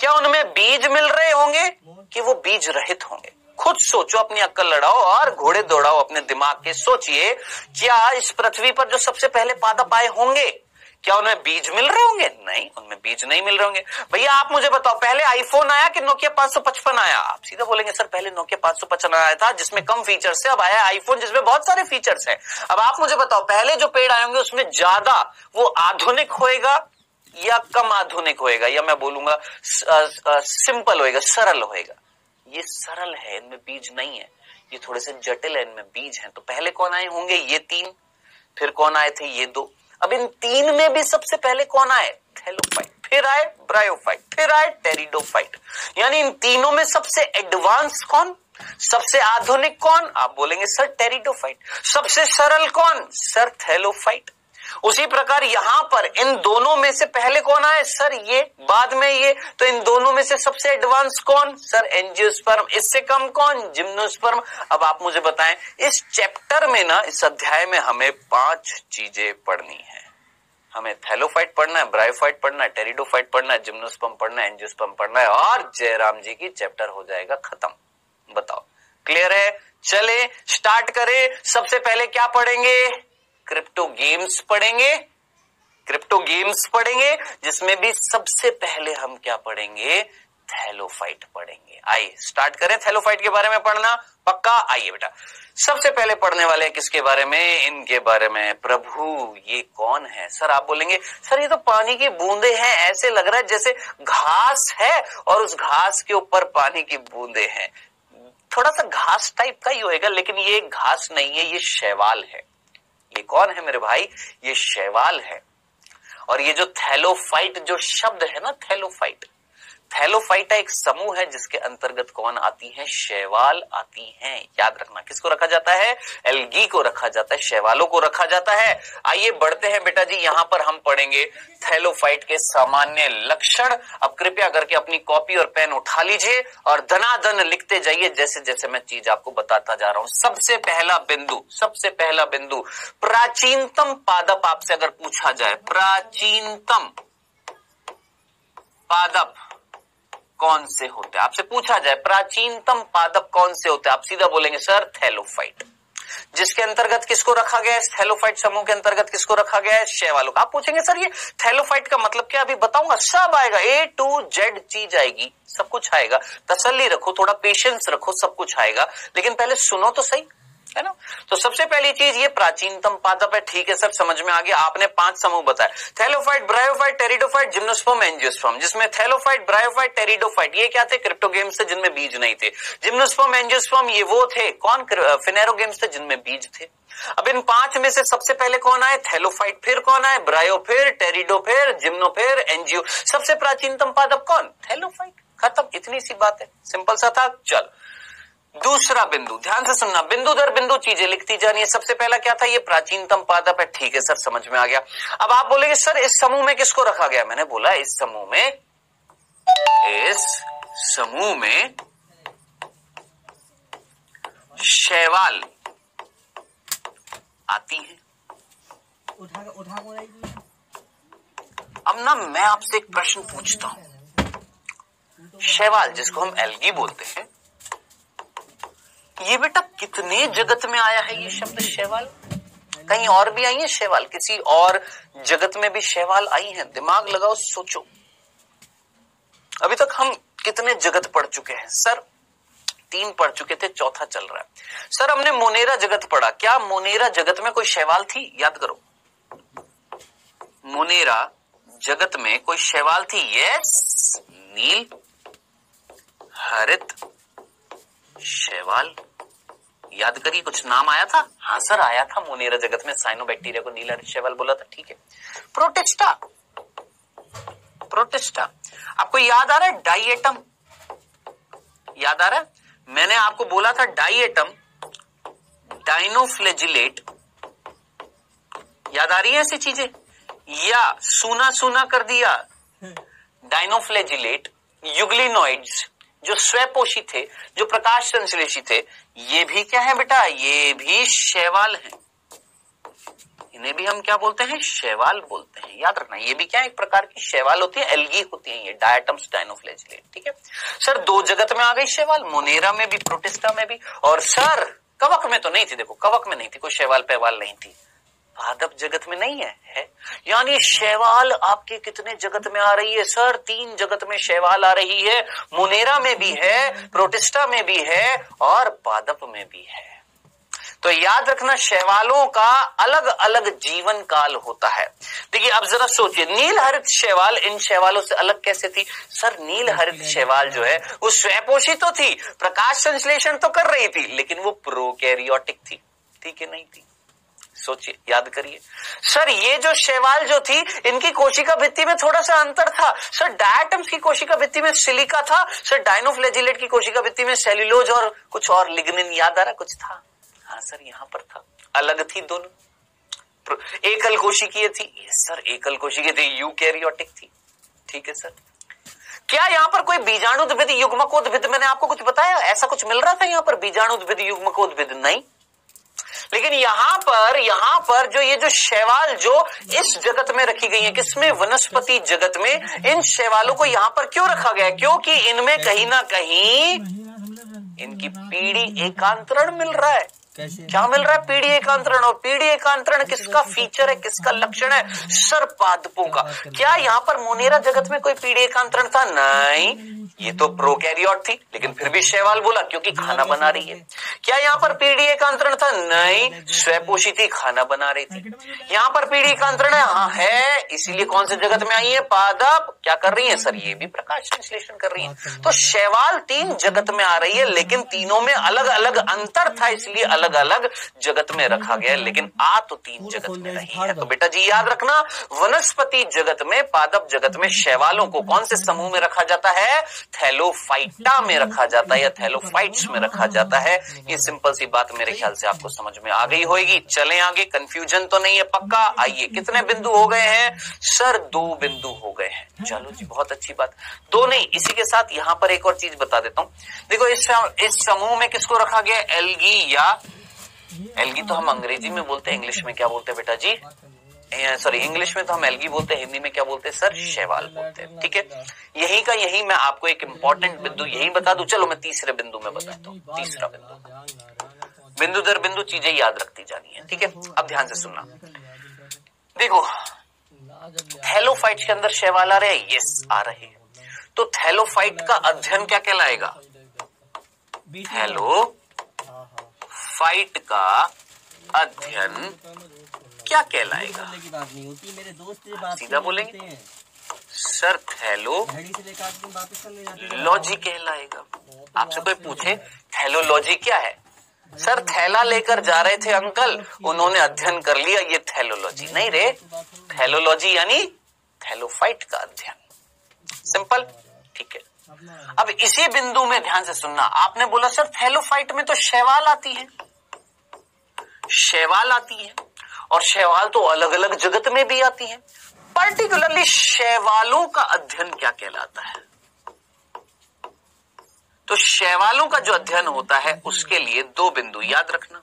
क्या उनमें बीज मिल रहे होंगे कि वो बीज रहित होंगे? खुद सोचो, अपनी अक्ल लड़ाओ और घोड़े दौड़ाओ अपने दिमाग के। सोचिए, क्या इस पृथ्वी पर जो सबसे पहले पादप आए होंगे, क्या उनमें बीज मिल रहे होंगे? नहीं, उनमें बीज नहीं मिल रहे होंगे। भैया आप मुझे बताओ, पहले आईफोन आया कि नोकिया 555 आया? आप सीधा बोलेंगे सर पहले नोकिया 555 आया था जिसमें कम फीचर्स है, अब आया आईफोन जिसमें बहुत सारे फीचर्स हैं। अब आप मुझे बताओ, पहले जो पेड़ आए होंगे उसमें ज्यादा वो आधुनिक होएगा या कम आधुनिक होएगा, या मैं बोलूंगा सिंपल होएगा, सरल होएगा? ये सरल है, इनमें बीज नहीं है। ये थोड़े से जटिल है, इनमें बीज हैं। तो पहले कौन आए होंगे? ये तीन। फिर कौन आए थे? ये दो। अब इन तीन में भी सबसे पहले कौन आए? थैलोफाइट। फिर आए ब्रायोफाइट, फिर आए टेरिडोफाइट। यानी इन तीनों में सबसे एडवांस कौन? सबसे आधुनिक कौन? आप बोलेंगे सर टेरिडोफाइट। सबसे सरल कौन? Sir thallophyte. उसी प्रकार यहां पर इन दोनों में से पहले कौन आए? सर ये, बाद में ये। तो इन दोनों में से सबसे एडवांस कौन? Sir angiosperm. इससे कम कौन? जिम्नोस्पर्म। अब आप मुझे बताएं, इस चैप्टर में ना, इस अध्याय में हमें 5 चीजें पढ़नी है। हमें थैलोफाइट पढ़ना है, ब्रायोफाइट पढ़ना है, टेरिडोफाइट पढ़ना है, जिम्नोस्पर्म पढ़ना है, एंजियोस्पर्म पढ़ना है, और जयराम जी की चैप्टर हो जाएगा खत्म। बताओ, क्लियर है? चले स्टार्ट करें। सबसे पहले क्या पढ़ेंगे? क्रिप्टो गेम्स पढ़ेंगे। क्रिप्टो गेम्स पढ़ेंगे, जिसमें भी सबसे पहले हम क्या पढ़ेंगे? थैलोफाइट पढ़ेंगे। आइए स्टार्ट करें थैलोफाइट के बारे में पढ़ना। पक्का? आइए बेटा, सबसे पहले पढ़ने वाले हैं किसके बारे में? इनके बारे में। प्रभु ये कौन है? सर आप बोलेंगे सर ये तो पानी की बूंदे हैं, ऐसे लग रहा है जैसे घास है और उस घास के ऊपर पानी की बूंदे हैं। थोड़ा सा घास टाइप का ही होएगा, लेकिन ये घास नहीं है, ये शैवाल है। ये कौन है मेरे भाई? ये शैवाल है। और ये जो थैलोफाइट जो शब्द है ना, थैलोफाइट, थैलोफाइटा एक समूह है जिसके अंतर्गत कौन आती है? शैवाल आती हैं। याद रखना, किसको रखा जाता है? एल्गी को रखा जाता है, शैवालों को रखा जाता है। आइए बढ़ते हैं बेटा जी, यहां पर हम पढ़ेंगे थैलोफाइट के सामान्य लक्षण। अब कृपया करके अपनी कॉपी और पेन उठा लीजिए और धनाधन लिखते जाइए जैसे जैसे मैं चीज आपको बताता जा रहा हूं। सबसे पहला बिंदु, प्राचीनतम पादप आपसे अगर पूछा जाए, प्राचीनतम पादप कौन से होते हैं, आपसे पूछा जाए प्राचीनतम पादप कौन से होते हैं, आप सीधा बोलेंगे सर थैलोफाइट। जिसके अंतर्गत किसको रखा गया है? थैलोफाइट समूह के अंतर्गत किसको रखा गया है? शैवालों का। आप पूछेंगे सर ये थैलोफाइट का मतलब क्या? अभी बताऊंगा, सब आएगा, A to Z चीज आएगी, सब कुछ आएगा। तसल्ली रखो, थोड़ा पेशेंस रखो, सब कुछ आएगा, लेकिन पहले सुनो तो सही, है ना। तो सबसे पहली चीज ये प्राचीनतम पादप है, ठीक है सर, समझ में आ गया। आपने 5 समूह बताया, thallophyte, bryophyte, pteridophyte, gymnosperm, angiosperm, जिसमें थैलोफाइट, ब्रायोफाइट, टेरिडोफाइट ये क्या थे? क्रिप्टोगेम्स थे जिनमें बीज नहीं थे। जिम्नोस्पर्म, एंजियोस्पर्म ये वो थे कौन? फिनेरोगेम्स थे जिनमें बीज थे। अब इन 5 में से सबसे पहले कौन आए? थैलोफाइट। फिर कौन आए? ब्रायो, फिर टेरिडो, फिर जिम्नो, फिर एंजियो। सबसे प्राचीनतम पादप कौन? थैलोफाइट। खत्म, इतनी सी बात है, सिंपल सा था। चल दूसरा बिंदु, ध्यान से सुनना, बिंदु दर बिंदु चीजें लिखती जानी है। सबसे पहला क्या था? ये प्राचीनतम पादप है, ठीक है सर, समझ में आ गया। अब आप बोलेंगे सर इस समूह में किसको रखा गया? मैंने बोला इस समूह में शैवाल आती है। अब ना मैं आपसे एक प्रश्न पूछता हूं, शैवाल जिसको हम एल्गी बोलते हैं, ये बेटा कितने जगत में आया है ये शब्द शैवाल? कहीं और भी आई है शैवाल? किसी और जगत में भी शैवाल आई है? दिमाग लगाओ, सोचो। अभी तक हम कितने जगत पढ़ चुके हैं? सर 3 पढ़ चुके थे, चौथा चल रहा है। सर हमने मोनेरा जगत पढ़ा, क्या मोनेरा जगत में कोई शैवाल थी? याद करो, मोनेरा जगत में कोई शैवाल थी? यस, नील हरित शैवाल। याद करिए, कुछ नाम आया था? हाँ सर आया था, मोनेरा जगत में साइनोबैक्टीरिया को नील हरित शैवाल बोला था, ठीक है। प्रोटिस्टा आपको याद आ रहा है? डाइएटम याद आ रहा है? मैंने आपको बोला था डाइएटम, डाइनोफ्लेजिलेट, याद आ रही है ऐसी चीजें? या सूना सूना कर दिया, डाइनोफ्लेजिलेट, युग्लिनोइड्स जो स्वपोषी थे, जो प्रकाश संश्लेषी थे, ये भी क्या है बेटा? ये भी शैवाल हैं। इन्हें भी हम क्या बोलते हैं? शैवाल बोलते हैं। याद रखना, ये भी क्या है? एक प्रकार की शैवाल होती है, एल्गी होती है ये, डायटम्स, डाइनोफ्लेजिलेट, ठीक है। सर 2 जगत में आ गई शैवाल, मोनेरा में भी, प्रोटिस्टा में भी, और सर कवक में तो नहीं थी। देखो कवक में नहीं थी, कोई शैवाल पैवाल नहीं थी। पादप जगत में नहीं है? यानी शैवाल आपके कितने जगत में आ रही है? सर 3 जगत में शैवाल आ रही है, मोनेरा में भी है, प्रोटिस्टा में भी है और पादप में भी है। तो याद रखना, शैवालों का अलग अलग जीवन काल होता है। देखिए अब जरा सोचिए, नील हरित शैवाल इन शैवालों से अलग कैसे थी? सर नील हरित शैवाल जो है वो स्वपोषी तो थी, प्रकाश संश्लेषण तो कर रही थी, लेकिन वो प्रोकैरियोटिक थी, ठीक है, नहीं थी। सोचिए, याद करिए। सर ये जो शैवाल जो थी, इनकी कोशिका भित्ति में थोड़ा सा अंतर था। सर डायटम्स की कोशिका भित्ति में सिलिका था, सर डाइनोफ्लेजिलेट की कोशिका भित्ति में सेल्यूलोज और कुछ और लिग्निन, याद आ रहा? कुछ था। हाँ सर यहां पर था, अलग थी दोनों। एकल कोशिकीय थी, सर एकल कोशिकीय थी, यूकैरियोटिक थी, ठीक है सर। क्या यहाँ पर कोई बीजाणुद्भिद युग्मकोद्भिद, मैंने आपको कुछ बताया? ऐसा कुछ मिल रहा था यहाँ पर बीजाणुद्भिद युग्मकोद्भिद? नहीं। लेकिन यहाँ पर जो ये जो शैवाल जो इस जगत में रखी गई है, किसमें? वनस्पति जगत में। इन शैवालों को यहाँ पर क्यों रखा गया? क्योंकि इनमें कहीं ना कहीं इनकी पीढ़ी एकांतरण मिल रहा है। क्या मिल रहा है? पीढ़ी एकांतरण। और पीढ़ी एकांतरण किसका फीचर है, किसका लक्षण है? सर पादपों का। क्या यहाँ पर मोनेरा जगत में कोई पीढ़ी एकांतरण था? नहीं, ये तो प्रोकैरियोट थी, लेकिन फिर भी शैवाल बोला क्योंकि खाना बना रही है। क्या यहाँ पर पीढ़ी एकांतरण था था? नहीं, स्वपोषित ही खाना बना रही थी। यहाँ पर पीढ़ी का अंतरण हाँ है, इसीलिए कौन से जगत में आई है? पादप। क्या कर रही है सर? ये भी प्रकाश संश्लेषण कर रही है। तो शैवाल 3 जगत में आ रही है, लेकिन तीनों में अलग अलग अंतर था, इसलिए अलग अलग जगत में रखा गया, लेकिन आ तो 3 जगत में रही है। तो बेटा जी याद रखना, वनस्पति जगत में, पादप जगत में शैवालों को कौन से समूह में रखा जाता है? थैलोफाइटा में रखा जाता है या थैलोफाइट्स में रखा जाता है। ये सिंपल सी बात मेरे ख्याल से आपको समझ में आ गई होगी। चलें आगे, कंफ्यूजन तो नहीं है पक्का? आइए, कितने बिंदु हो गए हैं सर? 2 बिंदु हो गए हैं। चलो जी, बहुत अच्छी बात। 2 नहीं, इसी के साथ यहां पर एक और चीज बता देता हूं। देखो इस समूह में किसको रखा गया? एल्गी, या एल्गी तो हम अंग्रेजी में बोलते हैं, इंग्लिश में क्या बोलते हैं बेटा जी? सॉरी, इंग्लिश में तो हम एल्गी बोलते हैं, हिंदी में क्या बोलते हैं सर? शैवाल बोलते हैं। ठीक है, यही का यही मैं आपको एक इंपॉर्टेंट बिंदु यही बता दूं। चलो मैं तीसरे बिंदु में बताता हूँ। तीसरा बिंदु दर बिंदु चीजें याद रखती जानी है। ठीक है, अब ध्यान से सुनना। देखो, थैलोफाइट के अंदर शैवाल आ रहे हैं, यस आ रहे हैं। तो थैलोफाइट का अध्ययन क्या कहलाएगा? थैलोफाइट का अध्ययन क्या कहलाएगा? सीधा बोलेंगे सर, थैलोलॉजी कहलाएगा। आपसे कोई पूछे थैलोलॉजी क्या है? सर, थैला लेकर जा रहे थे अंकल, उन्होंने अध्ययन कर लिया, ये थैलोलॉजी नहीं रे। थैलोलॉजी यानी थैलोफाइट का अध्ययन। सिंपल, ठीक है। अब इसी बिंदु में ध्यान से सुनना। आपने बोला सर थैलोफाइट में तो शैवाल आती है, शैवाल आती है, और शैवाल तो अलग अलग जगत में भी आती है। पर्टिकुलरली शैवालों का अध्ययन क्या कहलाता है? तो शैवालों का जो अध्ययन होता है उसके लिए 2 बिंदु याद रखना।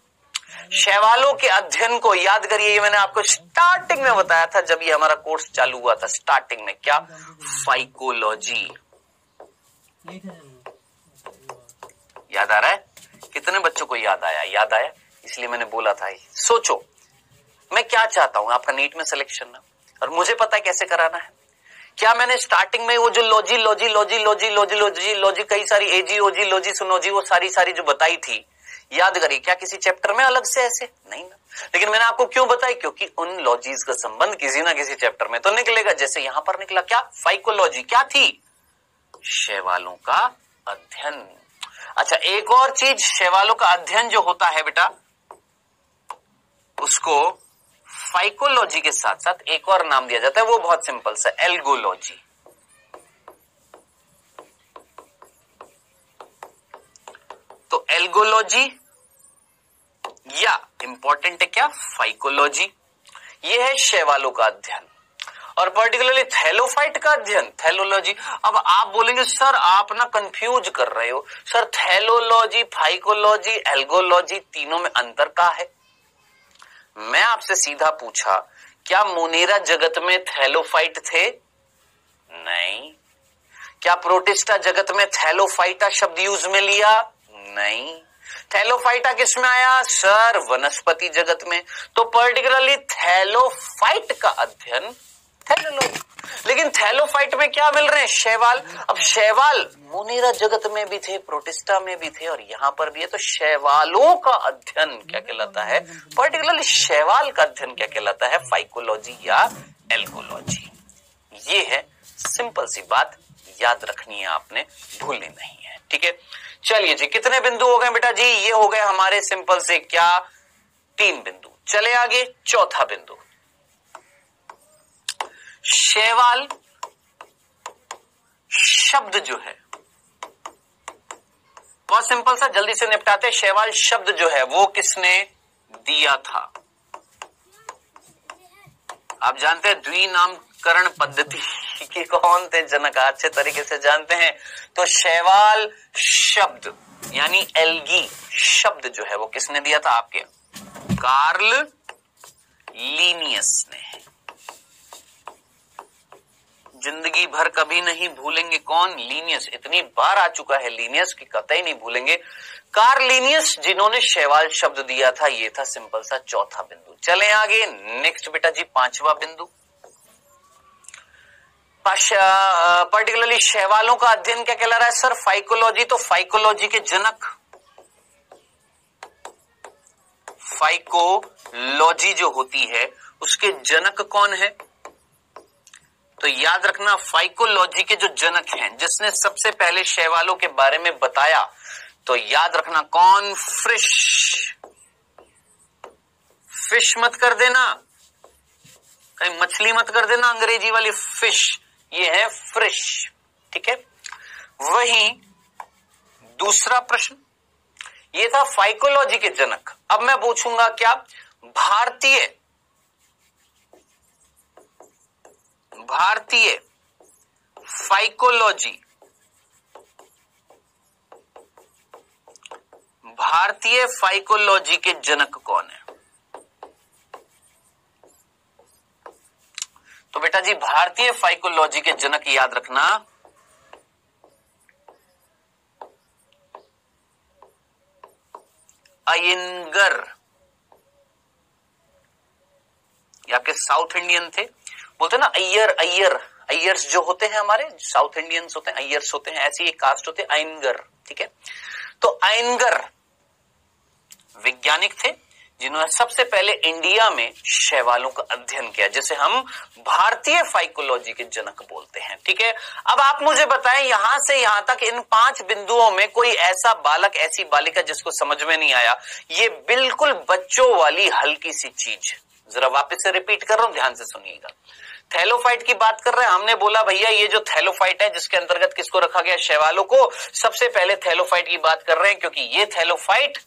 शैवालों के अध्ययन को याद करिए, ये मैंने आपको स्टार्टिंग में बताया था जब ये हमारा कोर्स चालू हुआ था। स्टार्टिंग में क्या? फाइकोलॉजी। याद आ रहा है? कितने बच्चों को याद आया? याद आया, इसलिए मैंने बोला था। सोचो मैं क्या चाहता हूं, आपका नीट में सिलेक्शन ना, और मुझे पता है कैसे कराना है। क्या मैंने स्टार्टिंग में वो जो logy logy logy logy logy logy logy कई सारी एजी ओजी लॉजी सुनोजी वो सारी जो बताई थी याद करिए, क्या किसी चैप्टर में अलग से ऐसे? नहीं ना। लेकिन मैंने आपको क्यों बताई? क्योंकि उन लॉजीज का संबंध किसी ना किसी चैप्टर में तो निकलेगा। जैसे यहां पर निकला क्या? फाइकोलॉजी क्या थी? शैवालों का अध्ययन। अच्छा, एक और चीज, शैवालों का अध्ययन जो होता है बेटा, उसको फाइकोलॉजी के साथ साथ एक और नाम दिया जाता है, वो बहुत सिंपल सा, एल्गोलॉजी। तो एल्गोलॉजी या इंपॉर्टेंट है क्या? फाइकोलॉजी। ये है शैवालों का अध्ययन, और पर्टिकुलरली थैलोफाइट का अध्ययन थैलोलॉजी। अब आप बोलेंगे सर आप ना कंफ्यूज कर रहे हो, सर थैलोलॉजी, फाइकोलॉजी, एल्गोलॉजी तीनों में अंतर क्या है? मैं आपसे सीधा पूछा, क्या मोनेरा जगत में थैलोफाइट थे? नहीं। क्या प्रोटिस्टा जगत में थैलोफाइटा शब्द यूज में लिया? नहीं। थैलोफाइटा किस में आया? सर वनस्पति जगत में। तो पर्टिकुलरली थैलोफाइट का अध्ययन थैलोलॉजी। लेकिन थैलोफाइट में क्या मिल रहे हैं? शैवाल। अब शैवाल मोनेरा जगत में भी थे, प्रोटिस्टा में भी थे, और यहां पर भी है। तो शैवालों का अध्ययन क्या कहलाता है? पर्टिकुलरली शैवाल का अध्ययन क्या कहलाता है? फाइकोलॉजी या एल्गोलॉजी। ये है सिंपल सी बात, याद रखनी है आपने, भूलनी नहीं है। ठीक है, चलिए जी, कितने बिंदु हो गए बेटा जी? ये हो गए हमारे सिंपल से क्या? 3 बिंदु। चले आगे, चौथा बिंदु। शैवाल शब्द जो है, बहुत सिंपल सा, जल्दी से निपटाते। शैवाल शब्द जो है वो किसने दिया था? आप जानते हैं द्विनामकरण पद्धति के कौन थे जनक? अच्छे तरीके से जानते हैं। तो शैवाल शब्द यानी एल्गी शब्द जो है वो किसने दिया था? आपके कार्ल लीनियस ने। जिंदगी भर कभी नहीं भूलेंगे। कौन? लीनियस। इतनी बार आ चुका है लीनियस की कतई नहीं भूलेंगे। कार्ल लीनियस जिन्होंने शैवाल शब्द दिया था, ये था सिंपल सा चौथा बिंदु। चलें आगे, नेक्स्ट बेटा जी, 5वां बिंदु। पर्टिकुलरली शैवालों का अध्ययन क्या कहला रहा है सर? फाइकोलॉजी। तो फाइकोलॉजी के जनक फाइकोलॉजी जो होती है उसके जनक कौन है? तो याद रखना, फाइकोलॉजी के जो जनक हैं, जिसने सबसे पहले शैवालों के बारे में बताया, तो याद रखना कौन? फ्रिश। फिश मत कर देना, कहीं मछली मत कर देना अंग्रेजी वाली फिश, ये है फ्रिश। ठीक है, वहीं दूसरा प्रश्न ये था फाइकोलॉजी के जनक। अब मैं पूछूंगा क्या? भारतीय फाइकोलॉजी, भारतीय फाइकोलॉजी के जनक कौन है? तो बेटा जी भारतीय फाइकोलॉजी के जनक याद रखना अयंगर। ये आपके साउथ इंडियन थे, बोलते ना अय्यर्स जो होते हैं हमारे साउथ इंडियंस होते हैं, अय्यर्स होते हैं, ऐसी एक कास्ट होते हैं अयंगर। ठीक है, तो अयंगर वैज्ञानिक थे जिन्होंने सबसे पहले इंडिया में शैवालों का अध्ययन किया, जिसे हम भारतीय फाइकोलॉजी के जनक बोलते हैं। ठीक है, अब आप मुझे बताएं यहां से यहां तक इन 5 बिंदुओं में कोई ऐसा बालक ऐसी बालिका जिसको समझ में नहीं आया? ये बिल्कुल बच्चों वाली हल्की सी चीज, जरा वापस से रिपीट कर रहा हूं, ध्यान से सुनिएगा। थैलोफाइट की बात कर रहे हैं, हमने बोला भैया ये जो थैलोफाइट है जिसके अंतर्गत किसको रखा गया? शैवालों को। सबसे पहले थैलोफाइट की बात कर रहे हैं क्योंकि ये थैलोफाइट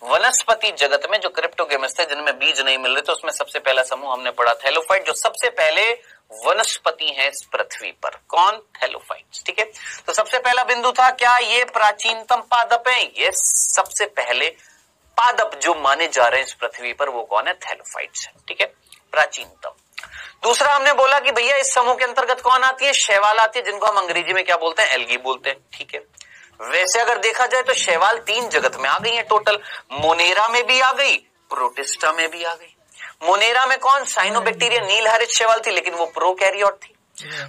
वनस्पति जगत में जो क्रिप्टोगेमस थे जिनमें बीज नहीं मिल रहे थे, उसमें सबसे पहला समूह हमने पढ़ा थैलोफाइट, जो सबसे पहले वनस्पति है इस पृथ्वी पर। कौन? थैलोफाइट्स। ठीक है, तो सबसे पहला बिंदु था क्या ये प्राचीनतम पादप है? ये सबसे पहले पादप जो माने जा रहे हैं इस पृथ्वी पर वो कौन है? थैलोफाइट्स। ठीक है, प्राचीनतम। दूसरा हमने बोला कि भैया इस समूह के अंतर्गत कौन आती है? शैवाल आती है, जिनको हम अंग्रेजी में क्या बोलते हैं? एल्गी बोलते हैं। ठीक है, वैसे अगर देखा जाए तो शैवाल 3 जगत में आ गई है टोटल। मोनेरा में भी आ गई, प्रोटिस्टा में भी आ गई। मोनेरा में कौन? साइनोबैक्टीरिया नील हरित शैवाल थी, लेकिन वो प्रोकैरियोट थी।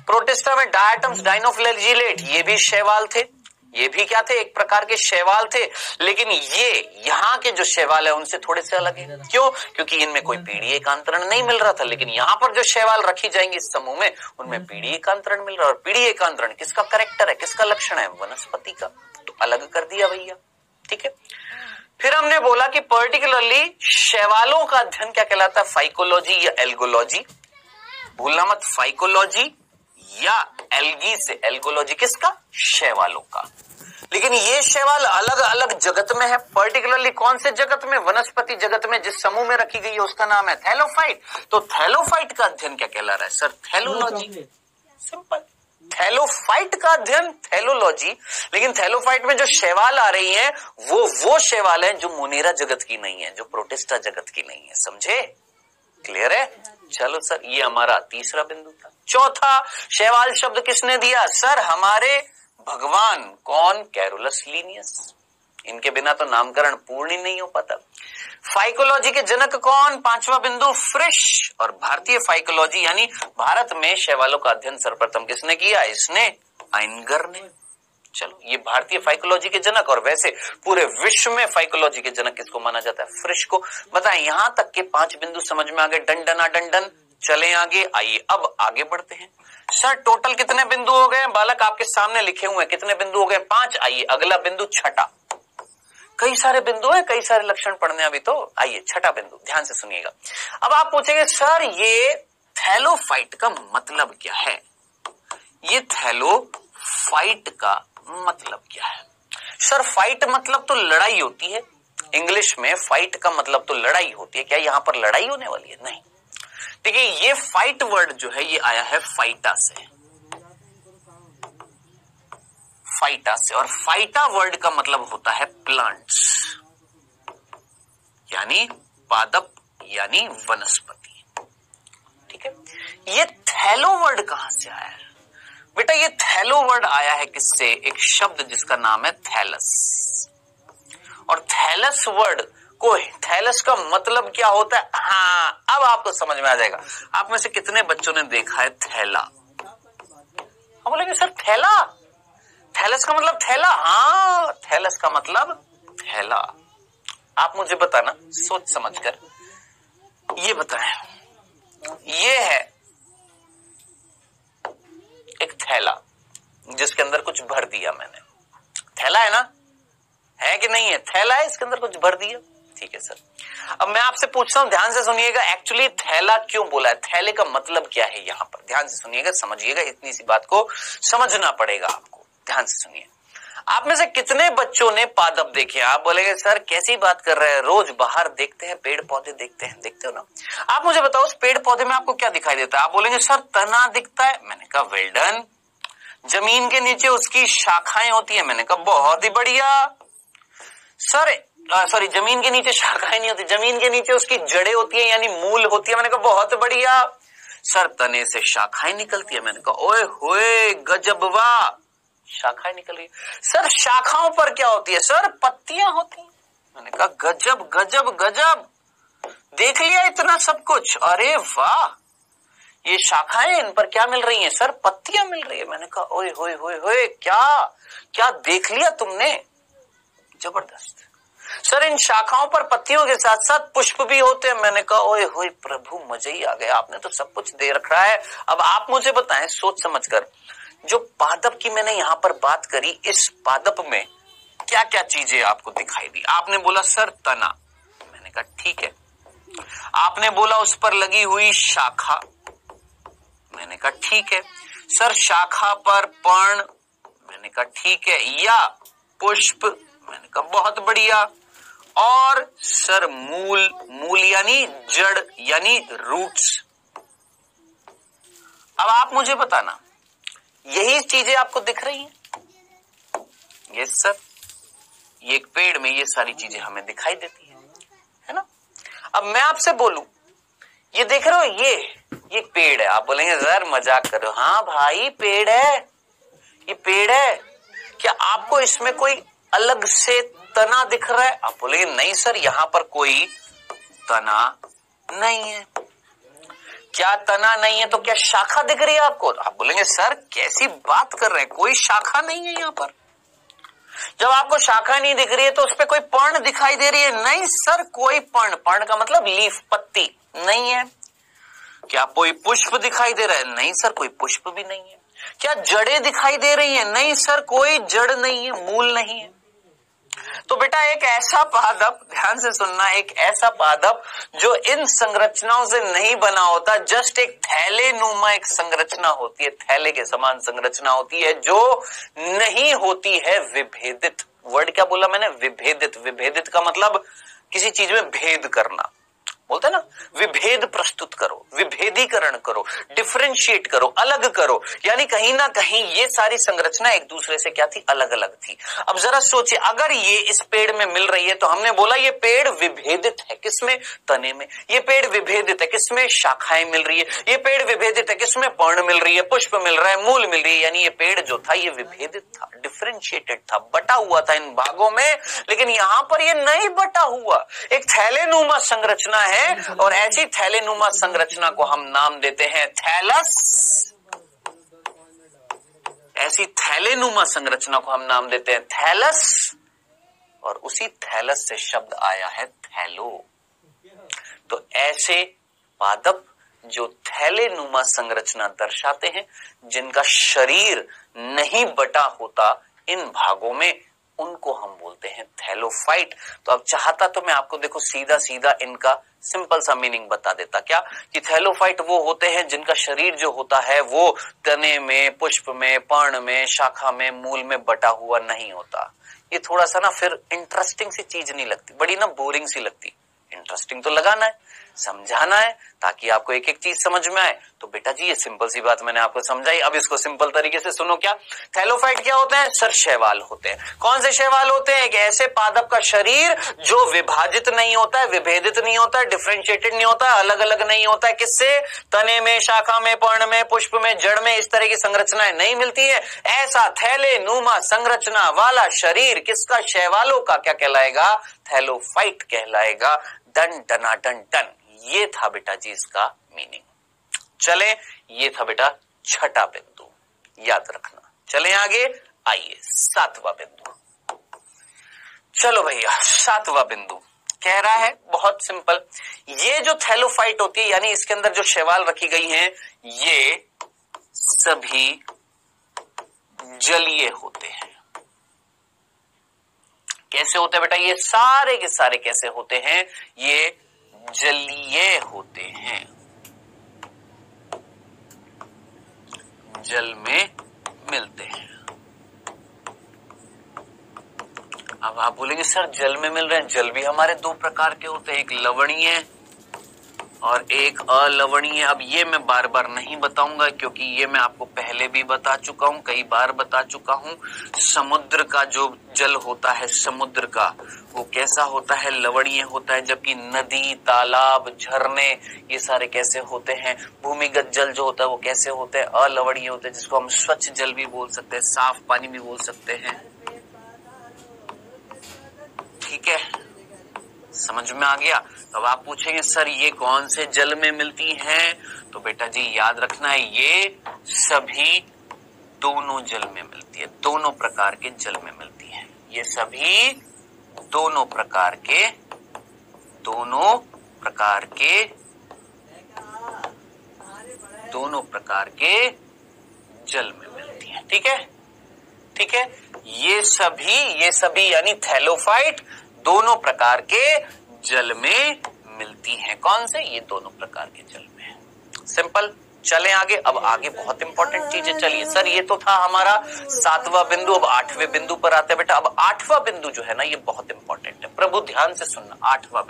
प्रोटिस्टा में डायटम्स डाइनोफ्लैजिलेट, ये भी शैवाल थे, ये भी क्या थे? एक प्रकार के शैवाल थे, लेकिन ये यहाँ के जो शैवाल है उनसे थोड़े से अलग है। क्यों? क्योंकि इनमें कोई पीढ़ी एकांतरण नहीं मिल रहा था, लेकिन यहाँ पर जो शैवाल रखी जाएंगी इस समूह में उनमें पीढ़ी एकांतरण मिल रहा है। और पीढ़ी एकांतरण किसका कैरेक्टर है, किसका लक्षण है? वनस्पति का। तो अलग कर दिया भैया। ठीक है, फिर हमने बोला कि पर्टिकुलरली शैवालों का अध्ययन क्या कहलाता है? फाइकोलॉजी या एल्गोलॉजी। भूलना मत, फाइकोलॉजी या एल्गी से एल्गोलॉजी किसका? शैवालों का। लेकिन ये शैवाल अलग अलग जगत में है। पर्टिकुलरली कौन से जगत में? वनस्पति जगत में। जिस समूह में रखी गई है उसका नाम है थैलोफाइट। तो थैलोफाइट का अध्ययन क्या कहला रहा है सर? थैलोलॉजी। सिंपल, थैलोफाइट का अध्ययन थैलोलॉजी। लेकिन थैलोफाइट में जो शैवाल आ रही हैं वो शैवाल हैं जो मोनेरा जगत की नहीं है, जो प्रोटिस्टा जगत की नहीं है। समझे? क्लियर है? चलो सर, ये हमारा तीसरा बिंदु था। चौथा, शैवाल शब्द किसने दिया? सर हमारे भगवान। कौन? Carolus Linnaeus. इनके बिना तो नामकरण पूर्ण ही नहीं हो पाता। फाइकोलॉजी के जनक कौन? 5वां बिंदु फ्रिश। और भारतीय फाइकोलॉजी यानी भारत में शैवालों का अध्ययन सर्वप्रथम किसने किया? इसने, अयंगर ने। चलो, ये भारतीय फाइकोलॉजी के जनक। और वैसे पूरे विश्व में फाइकोलॉजी के जनक किसको माना जाता है? फ्रिश को। बताएं, यहां तक के 5 बिंदु समझ में आ गए? डंडना डंडन। चले आगे, आइए अब आगे बढ़ते हैं। सर टोटल कितने बिंदु हो गए? बालक आपके सामने लिखे हुए हैं, कितने बिंदु हो गए? 5। आइए अगला बिंदु छठा। कई सारे बिंदु हैं, कई सारे लक्षण पढ़ने अभी तो। आइए छठा बिंदु, ध्यान से सुनिएगा। अब आप पूछेंगे सर ये थैलोफाइट का मतलब क्या है? ये थैलोफाइट का मतलब क्या है? सर फाइट मतलब तो लड़ाई होती है। इंग्लिश में फाइट का मतलब तो लड़ाई होती है। क्या यहां पर लड़ाई होने वाली है? नहीं। देखिए, ये फाइट वर्ड जो है ये आया है फाइटा से। फाइटा से, और फाइटा वर्ड का मतलब होता है प्लांट्स, यानी पादप, यानी वनस्पति। ठीक है, ये थैलो वर्ड कहां से आया है? बेटा ये थैलो वर्ड आया है किससे? एक शब्द जिसका नाम है थैलस। और थैलस वर्ड को, थैलस का मतलब क्या होता है? हाँ, अब आपको समझ में आ जाएगा। आप में से कितने बच्चों ने देखा है थैला? हम बोलेंगे सर थैला, थैलस का मतलब थैला। हाँ, थैलस का मतलब थैला। आप मुझे बताना सोच समझकर, ये बताएं, ये है एक थैला जिसके अंदर कुछ भर दिया मैंने, थैला है ना, है कि नहीं है, थैला है, इसके अंदर कुछ भर दिया, ठीक है सर। अब मैं आपसे पूछता हूं, ध्यान से सुनिएगा, एक्चुअली थैला क्यों बोला है, थैले का मतलब क्या है यहां पर, ध्यान से सुनिएगा, समझिएगा, इतनी सी बात को समझना पड़ेगा आपको, ध्यान से सुनिए। आप में से कितने बच्चों ने पादप देखे? आप बोलेंगे सर कैसी बात कर रहे हैं, रोज बाहर देखते हैं, पेड़ पौधे देखते हैं, देखते हो ना। आप मुझे बताओ उस पेड़ पौधे में आपको क्या दिखाई देता है? आप बोलेंगे सर तना दिखता है, मैंने कहा वेल डन। जमीन के नीचे उसकी शाखाएं होती है, मैंने कहा बहुत ही बढ़िया। सर सॉरी, जमीन के नीचे शाखाएं नहीं होती, जमीन के नीचे उसकी जड़ें होती है यानी मूल होती है, मैंने कहा बहुत बढ़िया। सर तने से शाखाएं निकलती है, मैंने कहा ओए होए गजब वाह, शाखाएं निकल रही है। सर शाखाओं पर क्या होती है? सर पत्तियां होती हैं, मैंने कहा गजब गजब गजब, देख लिया इतना सब कुछ, अरे वाह, ये शाखाएं, इन पर क्या मिल रही हैं? सर पत्तियां मिल रही है, मैंने कहा ओए होए होए होए, क्या क्या देख लिया तुमने, जबरदस्त। सर इन शाखाओं पर पत्तियों के साथ साथ पुष्प भी होते हैं, मैंने कहा ओए होए प्रभु मजा ही आ गया, आपने तो सब कुछ दे रखा है। अब आप मुझे बताएं सोच समझकर, जो पादप की मैंने यहां पर बात करी, इस पादप में क्या क्या चीजें आपको दिखाई दी? आपने बोला सर तना, मैंने कहा ठीक है। आपने बोला उस पर लगी हुई शाखा, मैंने कहा ठीक है। सर शाखा पर पर्ण, मैंने कहा ठीक है, या पुष्प, मैंने कहा बहुत बढ़िया। और सर मूल, मूल यानी जड़ यानी रूट्स। अब आप मुझे बताना, यही चीजें आपको दिख रही हैं? यस सर, ये एक पेड़ में ये सारी चीजें हमें दिखाई देती है ना। अब मैं आपसे बोलूं, ये देख रहे हो, ये पेड़ है। आप बोलेंगे सर मजाक कर रहे हो, हाँ भाई पेड़ है, ये पेड़ है। क्या आपको इसमें कोई अलग से तना दिख रहा है? आप बोलेंगे नहीं सर, यहां पर कोई तना नहीं है। क्या तना नहीं है तो क्या शाखा दिख रही है आपको? आप बोलेंगे सर कैसी बात कर रहे हैं, कोई शाखा नहीं है यहां पर। जब आपको शाखा नहीं दिख रही है तो उस पर कोई पर्ण दिखाई दे रही है? नहीं सर, कोई पर्ण, पर्ण का मतलब लीफ, पत्ती नहीं है। क्या कोई पुष्प दिखाई दे रहा है? नहीं सर, कोई पुष्प भी नहीं है। क्या जड़ें दिखाई दे रही हैं? नहीं सर, कोई जड़ नहीं है, मूल नहीं है। तो बेटा एक ऐसा पादप, ध्यान से सुनना, एक ऐसा पादप जो इन संरचनाओं से नहीं बना होता, जस्ट एक थैले नुमा एक संरचना होती है, थैले के समान संरचना होती है, जो नहीं होती है विभेदित। वर्ड क्या बोला मैंने? विभेदित। विभेदित का मतलब किसी चीज में भेद करना, बोलते ना, विभेद प्रस्तुत करो, विभेदीकरण करो, डिफरेंशिएट करो, अलग करो, यानी कहीं ना कहीं ये सारी संरचना एक दूसरे से क्या थी? अलग अलग थी। अब जरा सोचिए, अगर ये इस पेड़ में मिल रही है तो हमने बोला ये पेड़ विभेदित है, किसमें? तने में। ये पेड़ विभेदित है, किसमें? शाखाएं मिल रही है। ये पेड़ विभेदित है, किसमें? पर्ण मिल रही है, पुष्प मिल रहा है, मूल मिल रही है। यानी ये पेड़ जो था ये विभेदित था, डिफरेंशिएटेड था, बटा हुआ था इन भागों में। लेकिन यहां पर ये नहीं बटा हुआ, एक थैलेनुमा संरचना है, और ऐसी थैलेनुमा संरचना को हम नाम देते हैं थैलस। ऐसी थैलेनुमा संरचना को हम नाम देते हैं थैलस, और उसी थैलस से शब्द आया है थैलो। तो ऐसे पादप जो थैलेनुमा संरचना दर्शाते हैं, जिनका शरीर नहीं बटा होता इन भागों में, उनको हम बोलते हैं थैलोफाइट। तो अब चाहता तो मैं आपको देखो सीधा सीधा इनका सिंपल सा मीनिंग बता देता, क्या कि थैलोफाइट वो होते हैं जिनका शरीर जो होता है वो तने में, पुष्प में, पर्ण में, शाखा में, मूल में बटा हुआ नहीं होता। ये थोड़ा सा ना फिर इंटरेस्टिंग सी चीज नहीं लगती, बड़ी ना बोरिंग सी लगती। इंटरेस्टिंग तो लगाना है, समझाना है, ताकि आपको एक एक चीज समझ में आए। तो बेटा जी ये सिंपल सी बात मैंने आपको समझाई, अब इसको सिंपल तरीके से सुनो। क्या थैलोफाइट क्या होते हैं? सर शैवाल होते हैं। कौन से शैवाल होते हैं? एक ऐसे पादप का शरीर जो विभाजित नहीं होता है, विभेदित नहीं होता है, डिफरेंशिएटेड नहीं होता है, अलग अलग नहीं होता है। किससे? तने में, शाखा में, पर्ण में, पुष्प में, जड़ में इस तरह की संरचनाएं नहीं मिलती है। ऐसा थैलेनुमा संरचना वाला शरीर किसका? शैवालों का। क्या कहलाएगा? थैलोफाइट कहलाएगा। डन डना डन डन। ये था बेटा जी इसका मीनिंग। चले, ये था बेटा छठा बिंदु, याद रखना। चले आगे, आइए सातवां बिंदु। चलो भैया सातवां बिंदु, कह रहा है बहुत सिंपल, ये जो थैलोफाइट होती है यानी इसके अंदर जो शैवाल रखी गई हैं, ये सभी जलीय होते हैं। कैसे होते हैं बेटा? ये सारे के सारे कैसे होते हैं? ये जलीय होते हैं, जल में मिलते हैं। अब आप बोलेंगे सर जल में मिल रहे हैं, जल भी हमारे दो प्रकार के होते हैं, एक लवणीय और एक अलवणीय। अब ये मैं बार बार नहीं बताऊंगा क्योंकि ये मैं आपको पहले भी बता चुका हूं, कई बार बता चुका हूं। समुद्र का जो जल होता है समुद्र का, वो कैसा होता है? लवणीय होता है, जबकि नदी, तालाब, झरने ये सारे कैसे होते हैं? भूमिगत जल जो होता है वो कैसे होते हैं? अलवणीय होते हैं, जिसको हम स्वच्छ जल भी बोल सकते हैं, साफ पानी भी बोल सकते हैं। ठीक है, समझ में आ गया? अब आप पूछेंगे सर ये कौन से जल में मिलती हैं? तो बेटा जी याद रखना है, ये सभी दोनों जल में मिलती है, दोनों प्रकार के जल में मिलती है। ये सभी दोनों प्रकार के जल में मिलती है। ठीक है, ठीक है, ये सभी यानी थैलोफाइट दोनों प्रकार के जल में मिलती हैं। कौन से? ये दोनों प्रकार के जल में। सिंपल। चलें आगे। अब आगे बहुत इंपॉर्टेंट चीजें। चलिए सर ये तो था हमारा 7वां बिंदु, अब 8वें बिंदु पर आते हैं बेटा। अब 8वां बिंदु जो है ना ये बहुत इंपॉर्टेंट है, प्रभु ध्यान से सुनना। 8वां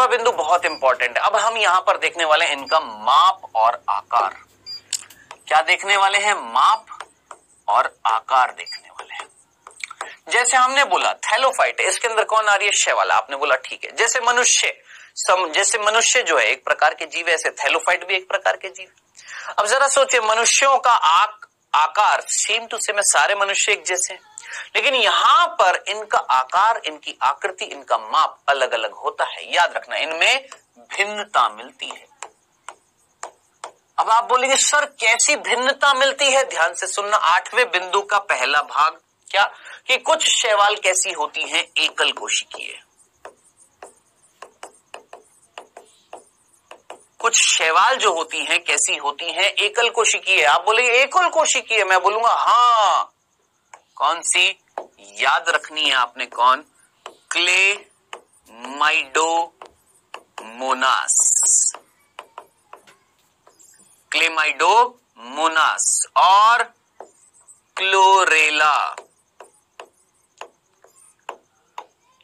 बिंदु बहुत इंपॉर्टेंट है। अब हम यहां पर देखने वाले हैं इनका माप और आकार। क्या देखने वाले हैं? माप और आकार देखने वाले हैं। जैसे हमने बोला थैलोफाइट है, इसके अंदर कौन आ रही है? शैवाल। आपने बोला ठीक है। जैसे मनुष्य जो है एक प्रकार के जीव है, ऐसे थैलोफाइट भी एक प्रकार के जीव। अब जरा सोचिए, मनुष्यों का आकार सेम टू सेम है, सारे मनुष्य एक जैसे हैं, लेकिन यहां पर इनका आकार, इनकी आकृति, इनका माप अलग अलग होता है। याद रखना, इनमें भिन्नता मिलती है। अब आप बोलेंगे सर कैसी भिन्नता मिलती है? ध्यान से सुनना। 8वें बिंदु का पहला भाग क्या कि कुछ शैवाल कैसी होती हैं? एकल कोशिकीय। कुछ शैवाल जो होती हैं कैसी होती हैं? एकल कोशिकीय। आप बोलेंगे एकल कोशिकीय, मैं बोलूंगा हाँ। कौन सी? याद रखनी है आपने, कौन? क्लेमाइडोमोनास और क्लोरेला।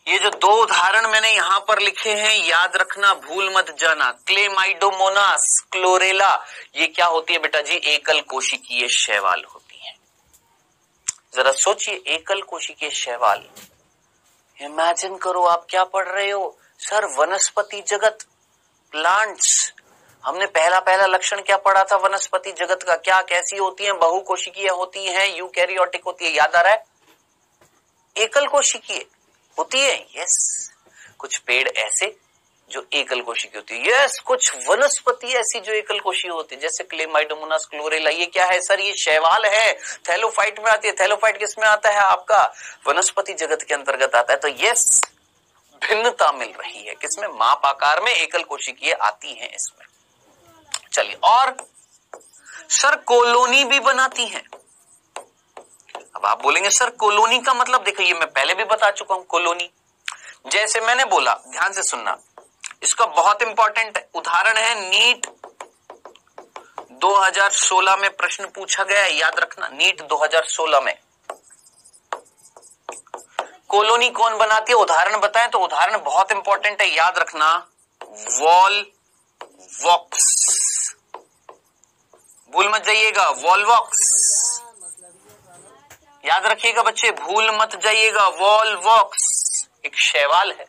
ये जो दो उदाहरण मैंने यहां पर लिखे हैं, याद रखना, भूल मत जाना। क्लेमाइडोमोनास, क्लोरेला, ये क्या होती है बेटा जी? एकल कोशिकीय शैवाल होती है। जरा सोचिए, एकल कोशिकीय शैवाल। इमेजिन करो आप क्या पढ़ रहे हो? सर वनस्पति जगत, प्लांट्स। हमने पहला लक्षण क्या पढ़ा था वनस्पति जगत का? क्या कैसी होती है? बहुकोशिकीय होती है, यूकैरियोटिक होती है। याद आ रहा है? एकल कोशिकीय होती है। यस। कुछ पेड़ ऐसे जो एकल कोशिकीय होती है। यस। कुछ वनस्पति ऐसी जो एकल कोशिकीय होती है, जैसे क्लेमाइडोमोनास, क्लोरेला। ये क्या है सर? ये शैवाल है, थैलोफाइट में आती है। थैलोफाइट किस में आता है? आपका वनस्पति जगत के अंतर्गत आता है। तो यस, भिन्नता मिल रही है किसमें? माप आकार में एकल कोशिकीय आती है इसमें। चलिए, और सर कॉलोनी भी बनाती हैं। अब आप बोलेंगे सर कॉलोनी का मतलब? देखो ये मैं पहले भी बता चुका हूं। कॉलोनी जैसे मैंने बोला, ध्यान से सुनना, इसका बहुत इंपॉर्टेंट उदाहरण है नीट 2016 में प्रश्न पूछा गया है। याद रखना, नीट 2016 में कॉलोनी कौन बनाती है? उदाहरण बताएं तो उदाहरण बहुत इंपॉर्टेंट है, याद रखना। वॉल्वॉक्स, भूल मत जाइएगा। वॉल्वॉक्स याद रखिएगा बच्चे, भूल मत जाइएगा। वॉल्वॉक्स एक शैवाल है,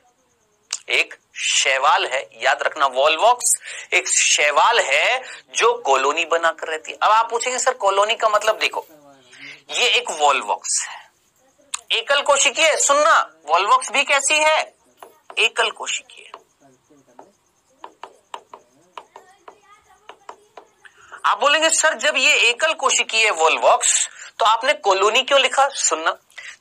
एक शैवाल है। याद रखना, वॉल्वॉक्स एक शैवाल है जो कॉलोनी बनाकर रहती है। अब आप पूछेंगे सर कॉलोनी का मतलब? देखो ये एक वॉल्वॉक्स है, एकल कोशिकीय है। सुनना, वॉल्वॉक्स भी कैसी है? एकल कोशिकीय। आप बोलेंगे सर जब ये एकल कोशिकीय है वॉल्वॉक्स, तो आपने कॉलोनी क्यों लिखा? सुनना,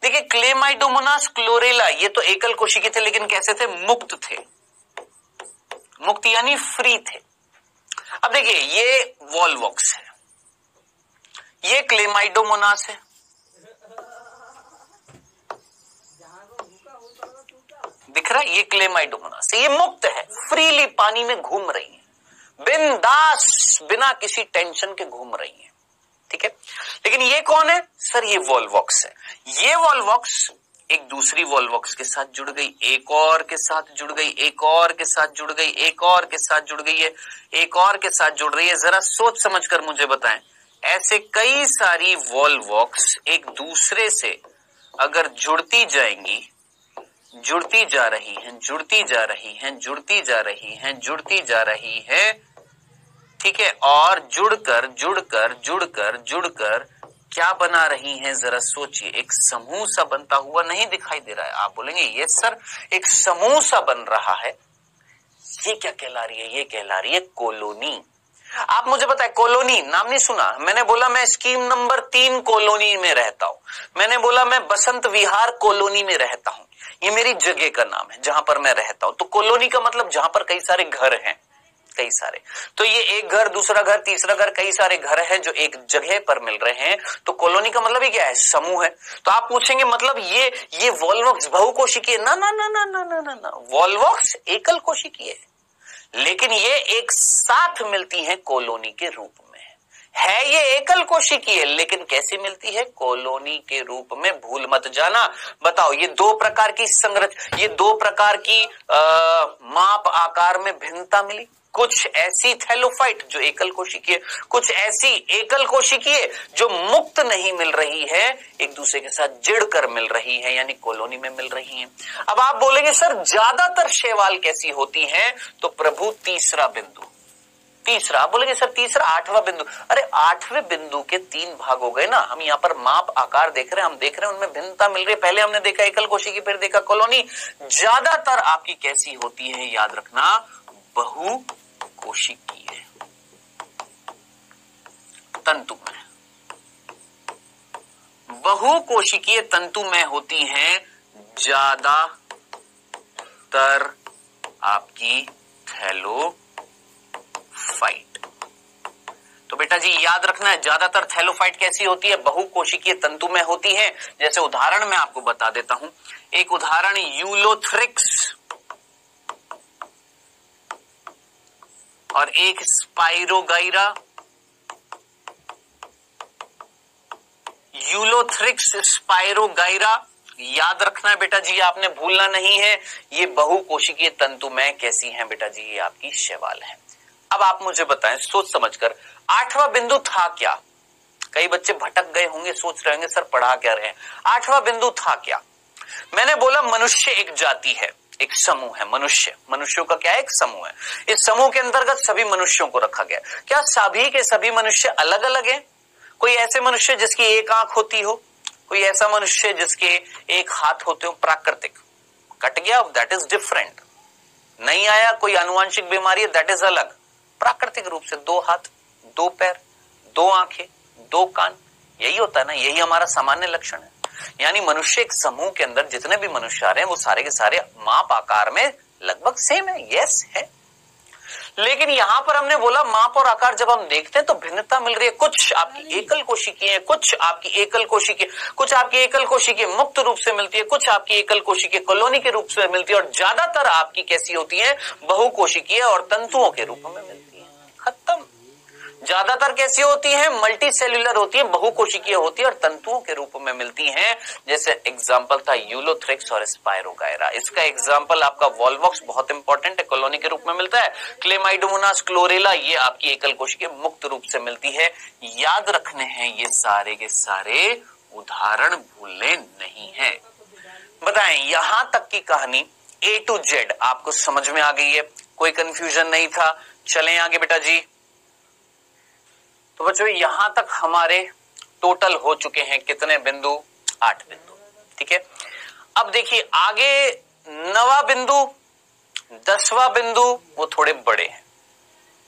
देखिए क्लेमाइडोमोनास, क्लोरेला ये तो एकल कोशिकीय थे, लेकिन कैसे थे? मुक्त थे, मुक्त यानी फ्री थे। अब देखिए ये वॉल्वॉक्स है, ये क्लेमाइडोमोनास है, दिख रहा है? ये क्लेमाइडोमोनास है, ये मुक्त है, फ्रीली पानी में घूम रही है, बिंदास बिना किसी टेंशन के घूम रही है, ठीक है। लेकिन ये कौन है सर? ये वॉल्वॉक्स है। ये वॉल्वॉक्स एक दूसरी वॉल्वॉक्स के साथ जुड़ गई, एक और के साथ जुड़ गई, एक और के साथ जुड़ गई, एक और के साथ जुड़ गई है, एक और के साथ जुड़ रही है। जरा सोच समझकर मुझे बताएं, ऐसे कई सारी वॉल्वॉक्स एक दूसरे से अगर जुड़ती जाएंगी, जुड़ती जा रही हैं, जुड़ती जा रही हैं, जुड़ती जा रही हैं, जुड़ती जा रही है, ठीक है, और जुड़कर जुड़कर जुड़कर जुड़कर क्या बना रही हैं? जरा सोचिए, एक समूह सा बनता हुआ नहीं दिखाई दे रहा है? आप बोलेंगे ये सर एक समूह सा बन रहा है, ये क्या कहला रही है? ये कहला रही है कॉलोनी। आप मुझे बताएं, कॉलोनी नाम नहीं सुना? मैंने बोला मैं स्कीम नंबर 3 कॉलोनी में रहता हूं, मैंने बोला मैं बसंत विहार कॉलोनी में रहता हूं, ये मेरी जगह का नाम है जहां पर मैं रहता हूं। तो कॉलोनी का मतलब जहां पर कई सारे घर हैं, कई सारे, तो ये एक घर, दूसरा घर, तीसरा घर, कई सारे घर हैं जो एक जगह पर मिल रहे हैं, तो कॉलोनी का मतलब ही क्या है? समूह है। तो आप पूछेंगे मतलब ये वॉल्वॉक्स बहुकोशिकीय? ना ना ना ना ना ना ना ना, वॉल्वॉक्स एकल कोशिकीय है, लेकिन ये एक साथ मिलती हैं कॉलोनी के रूप में। है ये एकल कोशिकीय, लेकिन कैसी मिलती है? कॉलोनी के रूप में। भूल मत जाना। बताओ, ये दो प्रकार की ये दो प्रकार की माप आकार में भिन्नता मिली। कुछ ऐसी थैलोफाइट जो एकल कोशिकीय, कुछ ऐसी एकल कोशिकीय जो मुक्त नहीं मिल रही है, एक दूसरे के साथ जिड़कर मिल रही है, यानी कॉलोनी में मिल रही है। अब आप बोलेंगे सर ज्यादातर शैवाल कैसी होती हैं? तो प्रभु तीसरा बिंदु, तीसरा। आप बोलेंगे सर तीसरा, 8वां बिंदु। अरे 8वें बिंदु के 3 भाग हो गए ना। हम यहाँ पर माप आकार देख रहे हैं, हम देख रहे हैं उनमें भिन्नता मिल रही है। पहले हमने देखा एकल कोशिकीय, फिर देखा कॉलोनी। ज्यादातर आपकी कैसी होती है? याद रखना, बहु कोशिकीय तंतु में, बहुकोशिकीय तंतु में होती हैं ज्यादातर आपकी थैलोफाइट। तो बेटा जी याद रखना है, ज्यादातर थैलोफाइट कैसी होती है? बहुकोशिकीय तंतु में होती है। जैसे उदाहरण मैं आपको बता देता हूं, एक उदाहरण यूलोथ्रिक्स और एक स्पाइरोगाइरा। यूलोथ्रिक्स, स्पाइरोगाइरा, याद रखना है बेटा जी, आपने भूलना नहीं है। ये बहुकोशिकीय तंतु में कैसी हैं बेटा जी? ये आपकी शैवाल है। अब आप मुझे बताएं सोच समझकर, 8वां बिंदु था क्या? कई बच्चे भटक गए होंगे, सोच रहे होंगे सर पढ़ा क्या रहे हैं। 8वां बिंदु था क्या? मैंने बोला मनुष्य एक जाति है, एक समूह है। मनुष्यों का क्या है? एक समूह है। इस समूह के अंतर्गत सभी मनुष्यों को रखा गया। क्या सभी के सभी मनुष्य अलग अलग हैं? कोई ऐसे मनुष्य जिसकी एक आंख होती हो, कोई ऐसा मनुष्य जिसके एक हाथ होते हो, प्राकृतिक। कट गया, दैट इज डिफरेंट। नहीं आया कोई आनुवंशिक बीमारी, दैट इज अलग। प्राकृतिक रूप से 2 हाथ, 2 पैर, 2 आंखें, 2 कान, यही होता है ना, यही हमारा सामान्य लक्षण है। यानी मनुष्य एक समूह के अंदर जितने भी मनुष्य आ रहे हैं वो सारे के सारे माप आकार में लगभग सेम है। यस है, लेकिन यहां पर हमने बोला माप और आकार जब हम देखते हैं तो भिन्नता मिल रही है। कुछ आपकी एकल कोशिकीय है, कुछ आपकी एकल कोशिकीय, कुछ आपकी एकल कोशिकीय मुक्त रूप से मिलती है, कुछ आपकी एकल कोशिकीय कॉलोनी के रूप से मिलती है, और ज्यादातर आपकी कैसी होती है? बहुकोशिकीय और तंतुओं के रूप में मिलती है। खत्म। ज्यादातर कैसी होती है? मल्टी सेल्यूलर होती है, बहुकोशिकीय होती है और तंतुओं के रूप में मिलती हैं। जैसे एग्जांपल था यूलोथ्रिक्स और स्पाइरोगाइरा। इसका एग्जांपल आपका वॉल्वॉक्स बहुत इंपॉर्टेंट है, कॉलोनी के रूप में मिलता है। क्लेमाइडोमोनास, क्लोरेला, ये आपकी एकल कोशिकीय मुक्त रूप से मिलती है। याद रखने हैं ये सारे के सारे उदाहरण, भूलने नहीं है। बताएं यहां तक की कहानी A to Z आपको समझ में आ गई है? कोई कंफ्यूजन नहीं था? चलें आगे बेटा जी। तो बच्चों यहां तक हमारे टोटल हो चुके हैं कितने बिंदु? 8 बिंदु। ठीक है, अब देखिए आगे 9वां बिंदु, 10वां बिंदु वो थोड़े बड़े हैं।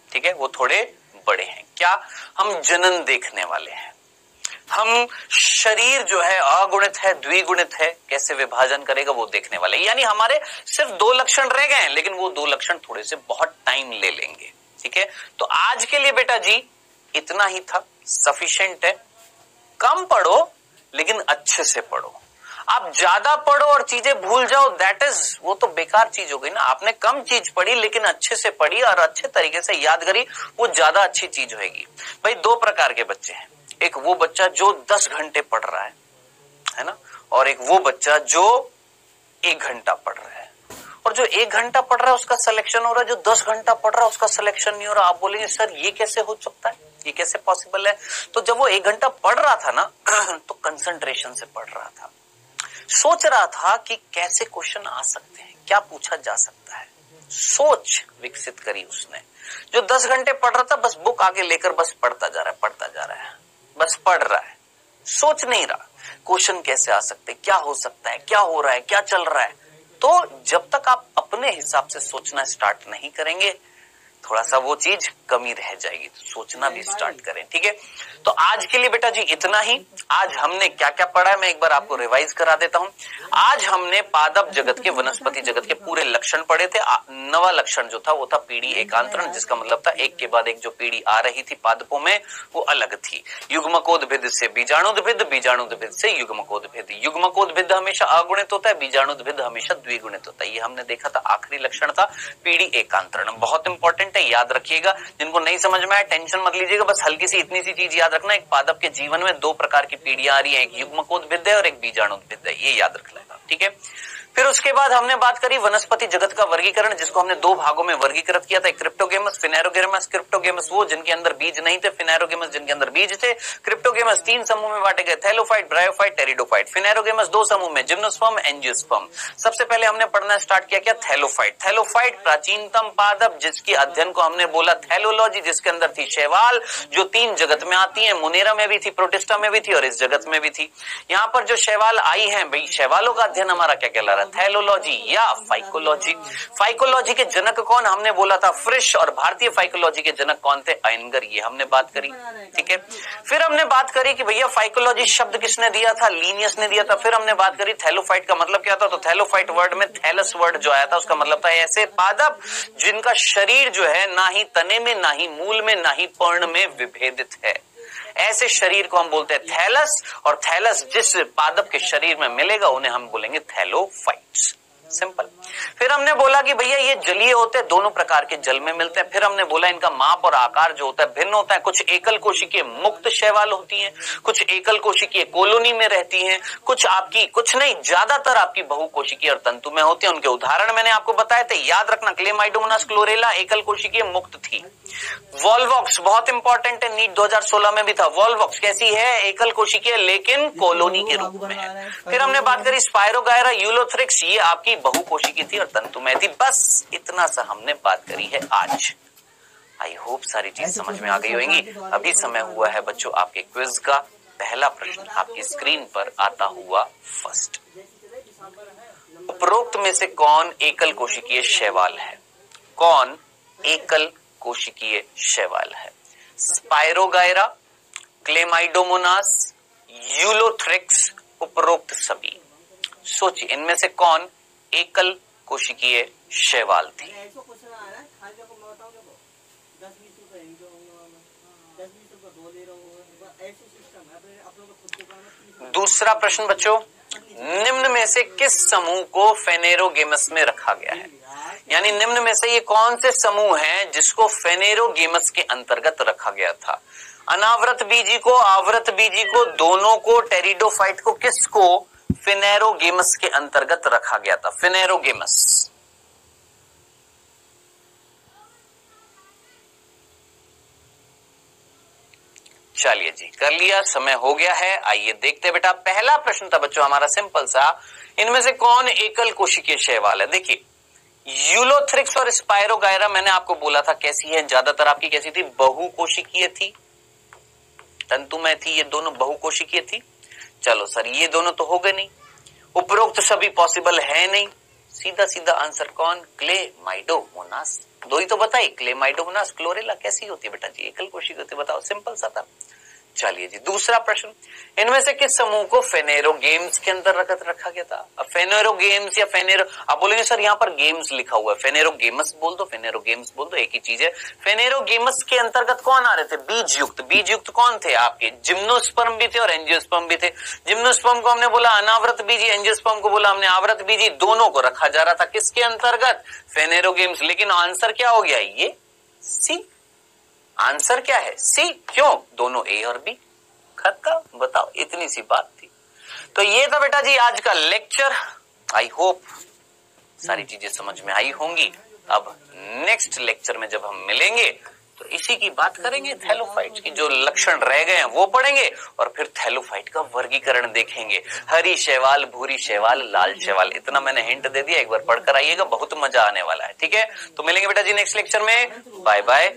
ठीक है, वो थोड़े बड़े हैं। क्या? हम जनन देखने वाले हैं। हम शरीर जो है अगुणित है द्विगुणित है कैसे विभाजन करेगा वो देखने वाले। यानी हमारे सिर्फ 2 लक्षण रह गए हैं, लेकिन वो 2 लक्षण थोड़े से बहुत टाइम ले लेंगे। ठीक है, तो आज के लिए बेटा जी इतना ही था, सफिशिएंट है। कम पढ़ो लेकिन अच्छे से पढ़ो। आप ज्यादा पढ़ो और चीजें भूल जाओ, दैट इज, वो तो बेकार चीज हो गई ना। आपने कम चीज पढ़ी लेकिन अच्छे से पढ़ी और अच्छे तरीके से याद करी, वो ज्यादा अच्छी चीज होगी। भाई 2 प्रकार के बच्चे हैं, एक वो बच्चा जो 10 घंटे पढ़ रहा है ना, और एक वो बच्चा जो 1 घंटा पढ़ रहा है। और जो 1 घंटा पढ़ रहा है उसका सिलेक्शन हो रहा है, जो 10 घंटा पढ़ रहा है उसका सिलेक्शन नहीं हो रहा। आप बोलेंगे सर ये कैसे हो सकता है, ये कैसे पॉसिबल है? तो जब वो 1 घंटा पढ़ रहा था ना तो कंसंट्रेशन से पढ़ रहा था, सोच रहा था कि कैसे क्वेश्चन आ सकते हैं, क्या पूछा जा सकता है, सोच विकसित करी उसने। जो 10 घंटे पढ़ रहा था बस बुक आगे लेकर बस पढ़ता जा रहा है, बस पढ़ रहा है, सोच नहीं रहा क्वेश्चन कैसे आ सकते, क्या हो सकता है, क्या हो रहा है, क्या चल रहा है। तो जब तक आप अपने हिसाब से सोचना स्टार्ट नहीं करेंगे, थोड़ा सा वो चीज कमी रह जाएगी। तो सोचना भी स्टार्ट करें। ठीक है, तो आज के लिए बेटा जी इतना ही। आज हमने क्या क्या पढ़ा है मैं एक बार आपको रिवाइज करा देता हूं। आज हमने पादप जगत के, वनस्पति जगत के पूरे लक्षण पढ़े थे। 9वां लक्षण जो था वो था पीढ़ी एकांतरण, जिसका मतलब था एक के बाद एक जो पीढ़ी आ रही थी पादपों में वो अलग थी। युग्मकोद्भिद से बीजाणुद्भिद, बीजाणुद्भिद से युग्मकोद्भिद, युग्मकोद्भिद हमेशा अगुणित होता है, बीजाणुद्भिद हमेशा द्विगुणित होता है। ये हमने देखा था, आखिरी लक्षण था पीढ़ी एकांतरण, बहुत इंपॉर्टेंट है, याद रखिएगा। जिनको नहीं समझ में आया टेंशन मत लीजिएगा, बस हल्की सी इतनी सी चीज याद रखना, एक पादप के जीवन में 2 प्रकार की पीढ़ियां आ रही है, एक युग्मकोद्भिद है और एक बीजाणुद्भिद है, ये याद रख लेना। ठीक है, फिर उसके बाद हमने बात करी वनस्पति जगत का वर्गीकरण, जिसको हमने 2 भागों में वर्गीकृत किया था, क्रिप्टोगेमस, फिनेरोगेमस। क्रिप्टोगेमस वो जिनके अंदर बीज नहीं थे, फिनेरोगेमस जिनके अंदर बीज थे। क्रिप्टोगेमस 3 समूह में बांटे गए, थैलोफाइट, ब्रायोफाइट, टेरिडोफाइट। फिनेरोगेमस 2 समूह में, जिम्नोस्पर्म, एंजियोस्पर्म। सबसे पहले हमने पढ़ना स्टार्ट किया क्या, थैलोफाइट। थैलोफाइट प्राचीनतम पादप, जिसके अध्ययन को हमने बोला थैलोलॉजी, जिसके अंदर थी शैवाल, जो 3 जगत में आती है, मुनेरा में भी थी, प्रोटिस्टा में भी थी और इस जगत में भी थी। यहाँ पर जो शैवाल आई है भाई, शैवालों का अध्ययन हमारा क्या कहला रहा है, थैलोलॉजी या फाइकोलॉजी। फाइकोलॉजी के जनक कौन, हमने बोला था फ्रिश, और भारतीय फाइकोलॉजी के जनक कौन थे, आयनगर, ये हमने बात करी। ठीक है, फिर हमने बात करी कि भैया फाइकोलॉजी शब्द किसने दिया था, लीनियस ने दिया था। फिर हमने बात करी थैलोफाइट का मतलब क्या था, तो थैलोफाइट वर्ड में थैलस वर्ड जो आया था उसका मतलब था ऐसे पादप जिनका शरीर जो है ना ही तने में, ना ही मूल में, ना ही पर्ण में विभेदित है, ऐसे शरीर को हम बोलते हैं थैलस। और थैलस जिस पादप के शरीर में मिलेगा उन्हें हम बोलेंगे थैलोफाइट्स, सिंपल। फिर हमने बोला कि भैया ये जलीय होते हैं, दोनों प्रकार के जल में मिलते हैं। फिर हमने बोला इनका माप और आकार जो होता है भिन्न होता है, कुछ एकल कोशिकीय मुक्त शैवाल होती हैं, कुछ एकल कोशिकीय कॉलोनी में रहती हैं, कुछ आपकी, कुछ नहीं ज्यादातर आपकी बहुकोशिकीय और तंतु में होती है। उनके उदाहरण मैंने आपको बताए थे, याद रखना, क्लेमाइडोमोनास क्लोरेला एकल कोशिकीय मुक्त थी। वॉल्वॉक्स बहुत इंपॉर्टेंट है, नीट 2016 में भी था। वॉल्वॉक्स कैसी है, एकल कोशिकीय लेकिन कॉलोनी के रूप में है। फिर हमने बात करी स्पायरोगायरा यूलोथ्रिक्स, ये आपकी बहुकोशिकीय थी और तंतु में थी। बस इतना सा हमने बात करी है आज। आई होप सारी चीज समझ में आ गई होंगी। अभी समय हुआ है बच्चों आपके क्विज का। पहला प्रश्न आपकी स्क्रीन पर आता हुआ फर्स्ट, उपरोक्त में से कौन एकल कोशिकीय शैवाल है, कौन एकल कोशिकीय शैवाल है, स्पायरोगायरा, क्लेमाइडोमोनास, यूलोथ्रिक्स, उपरोक्त सभी। सोचिए इनमें से कौन एकल कोशिकीय शैवाल थी। दूसरा प्रश्न बच्चों, निम्न में से किस समूह को फेनेरोगेमस में रखा गया है, यानी निम्न में से ये कौन से समूह हैं जिसको फेनेरोगेमस के अंतर्गत रखा गया था। अनावृत बीजी को, आवृत बीजी को, दोनों को, टेरिडोफाइट को, किसको फेनेरोगेमस के अंतर्गत रखा गया था, फेनेरोगेमस। चलिए जी कर लिया, समय हो गया है। आइए देखते हैं बेटा, पहला प्रश्न था बच्चों हमारा सिंपल सा, इनमें से कौन एकल कोशिकीय शैवाल है। देखिए यूलोथ्रिक्स और स्पायरोगायरा मैंने आपको बोला था कैसी है, ज्यादातर आपकी कैसी थी, बहुकोशिकीय थी, तंतु में थी, ये दोनों बहुकोशिकीय थी। चलो सर ये दोनों तो हो गए नहीं, उपरोक्त सभी पॉसिबल है नहीं, सीधा सीधा आंसर कौन, क्लेमाइडोमोनास। दो ही तो बताई, क्लेमाइडोमोनास, क्लोरेला कैसी होती है बेटा जी, एकल कोशिकीय होती है, बताओ, सिंपल सा था। चलिए जी, दूसरा प्रश्न, इनमें से किस समूह को फेनेरो गेम्स के अंतर्गत रखा गया था? अब फेनेरो गेम्स या फेनेरो, आप बोलेंगे सर यहाँ पर गेम्स लिखा हुआ है, फेनेरो गेमस बोल दो, फेनेरो गेम्स बोल दो, एक ही चीज है। फेनेरो गेमस के अंतर्गत कौन आ रहे थे? बीज युक्त कौन थे आपके? जिम्नोस्पर्म भी थे और एंजियोस्पर्म भी थे। जिम्नोस्पर्म को हमने बोला अनावृत बीजी, एंजियोस्पर्म को बोला हमने आवृत बीजी, दोनों को रखा जा रहा था किसके अंतर्गत? फेनेरो गेम्स। लेकिन आंसर क्या हो गया? ये सी। आंसर क्या है? सी। क्यों? दोनों ए और बी। खत्म। बताओ, इतनी सी बात थी। तो ये था बेटा जी आज का लेक्चर। आई होप सारी चीजें समझ में आई होंगी। अब नेक्स्ट लेक्चर में जब हम मिलेंगे तो इसी की बात करेंगे, थैलोफाइट्स की जो लक्षण रह गए हैं वो पढ़ेंगे और फिर थैलोफाइट का वर्गीकरण देखेंगे। हरी शैवाल, भूरी शैवाल, लाल शैवाल, इतना मैंने हिंट दे दिया, एक बार पढ़कर आइएगा, बहुत मजा आने वाला है। ठीक है, तो मिलेंगे बेटा जी नेक्स्ट लेक्चर में। Bye bye.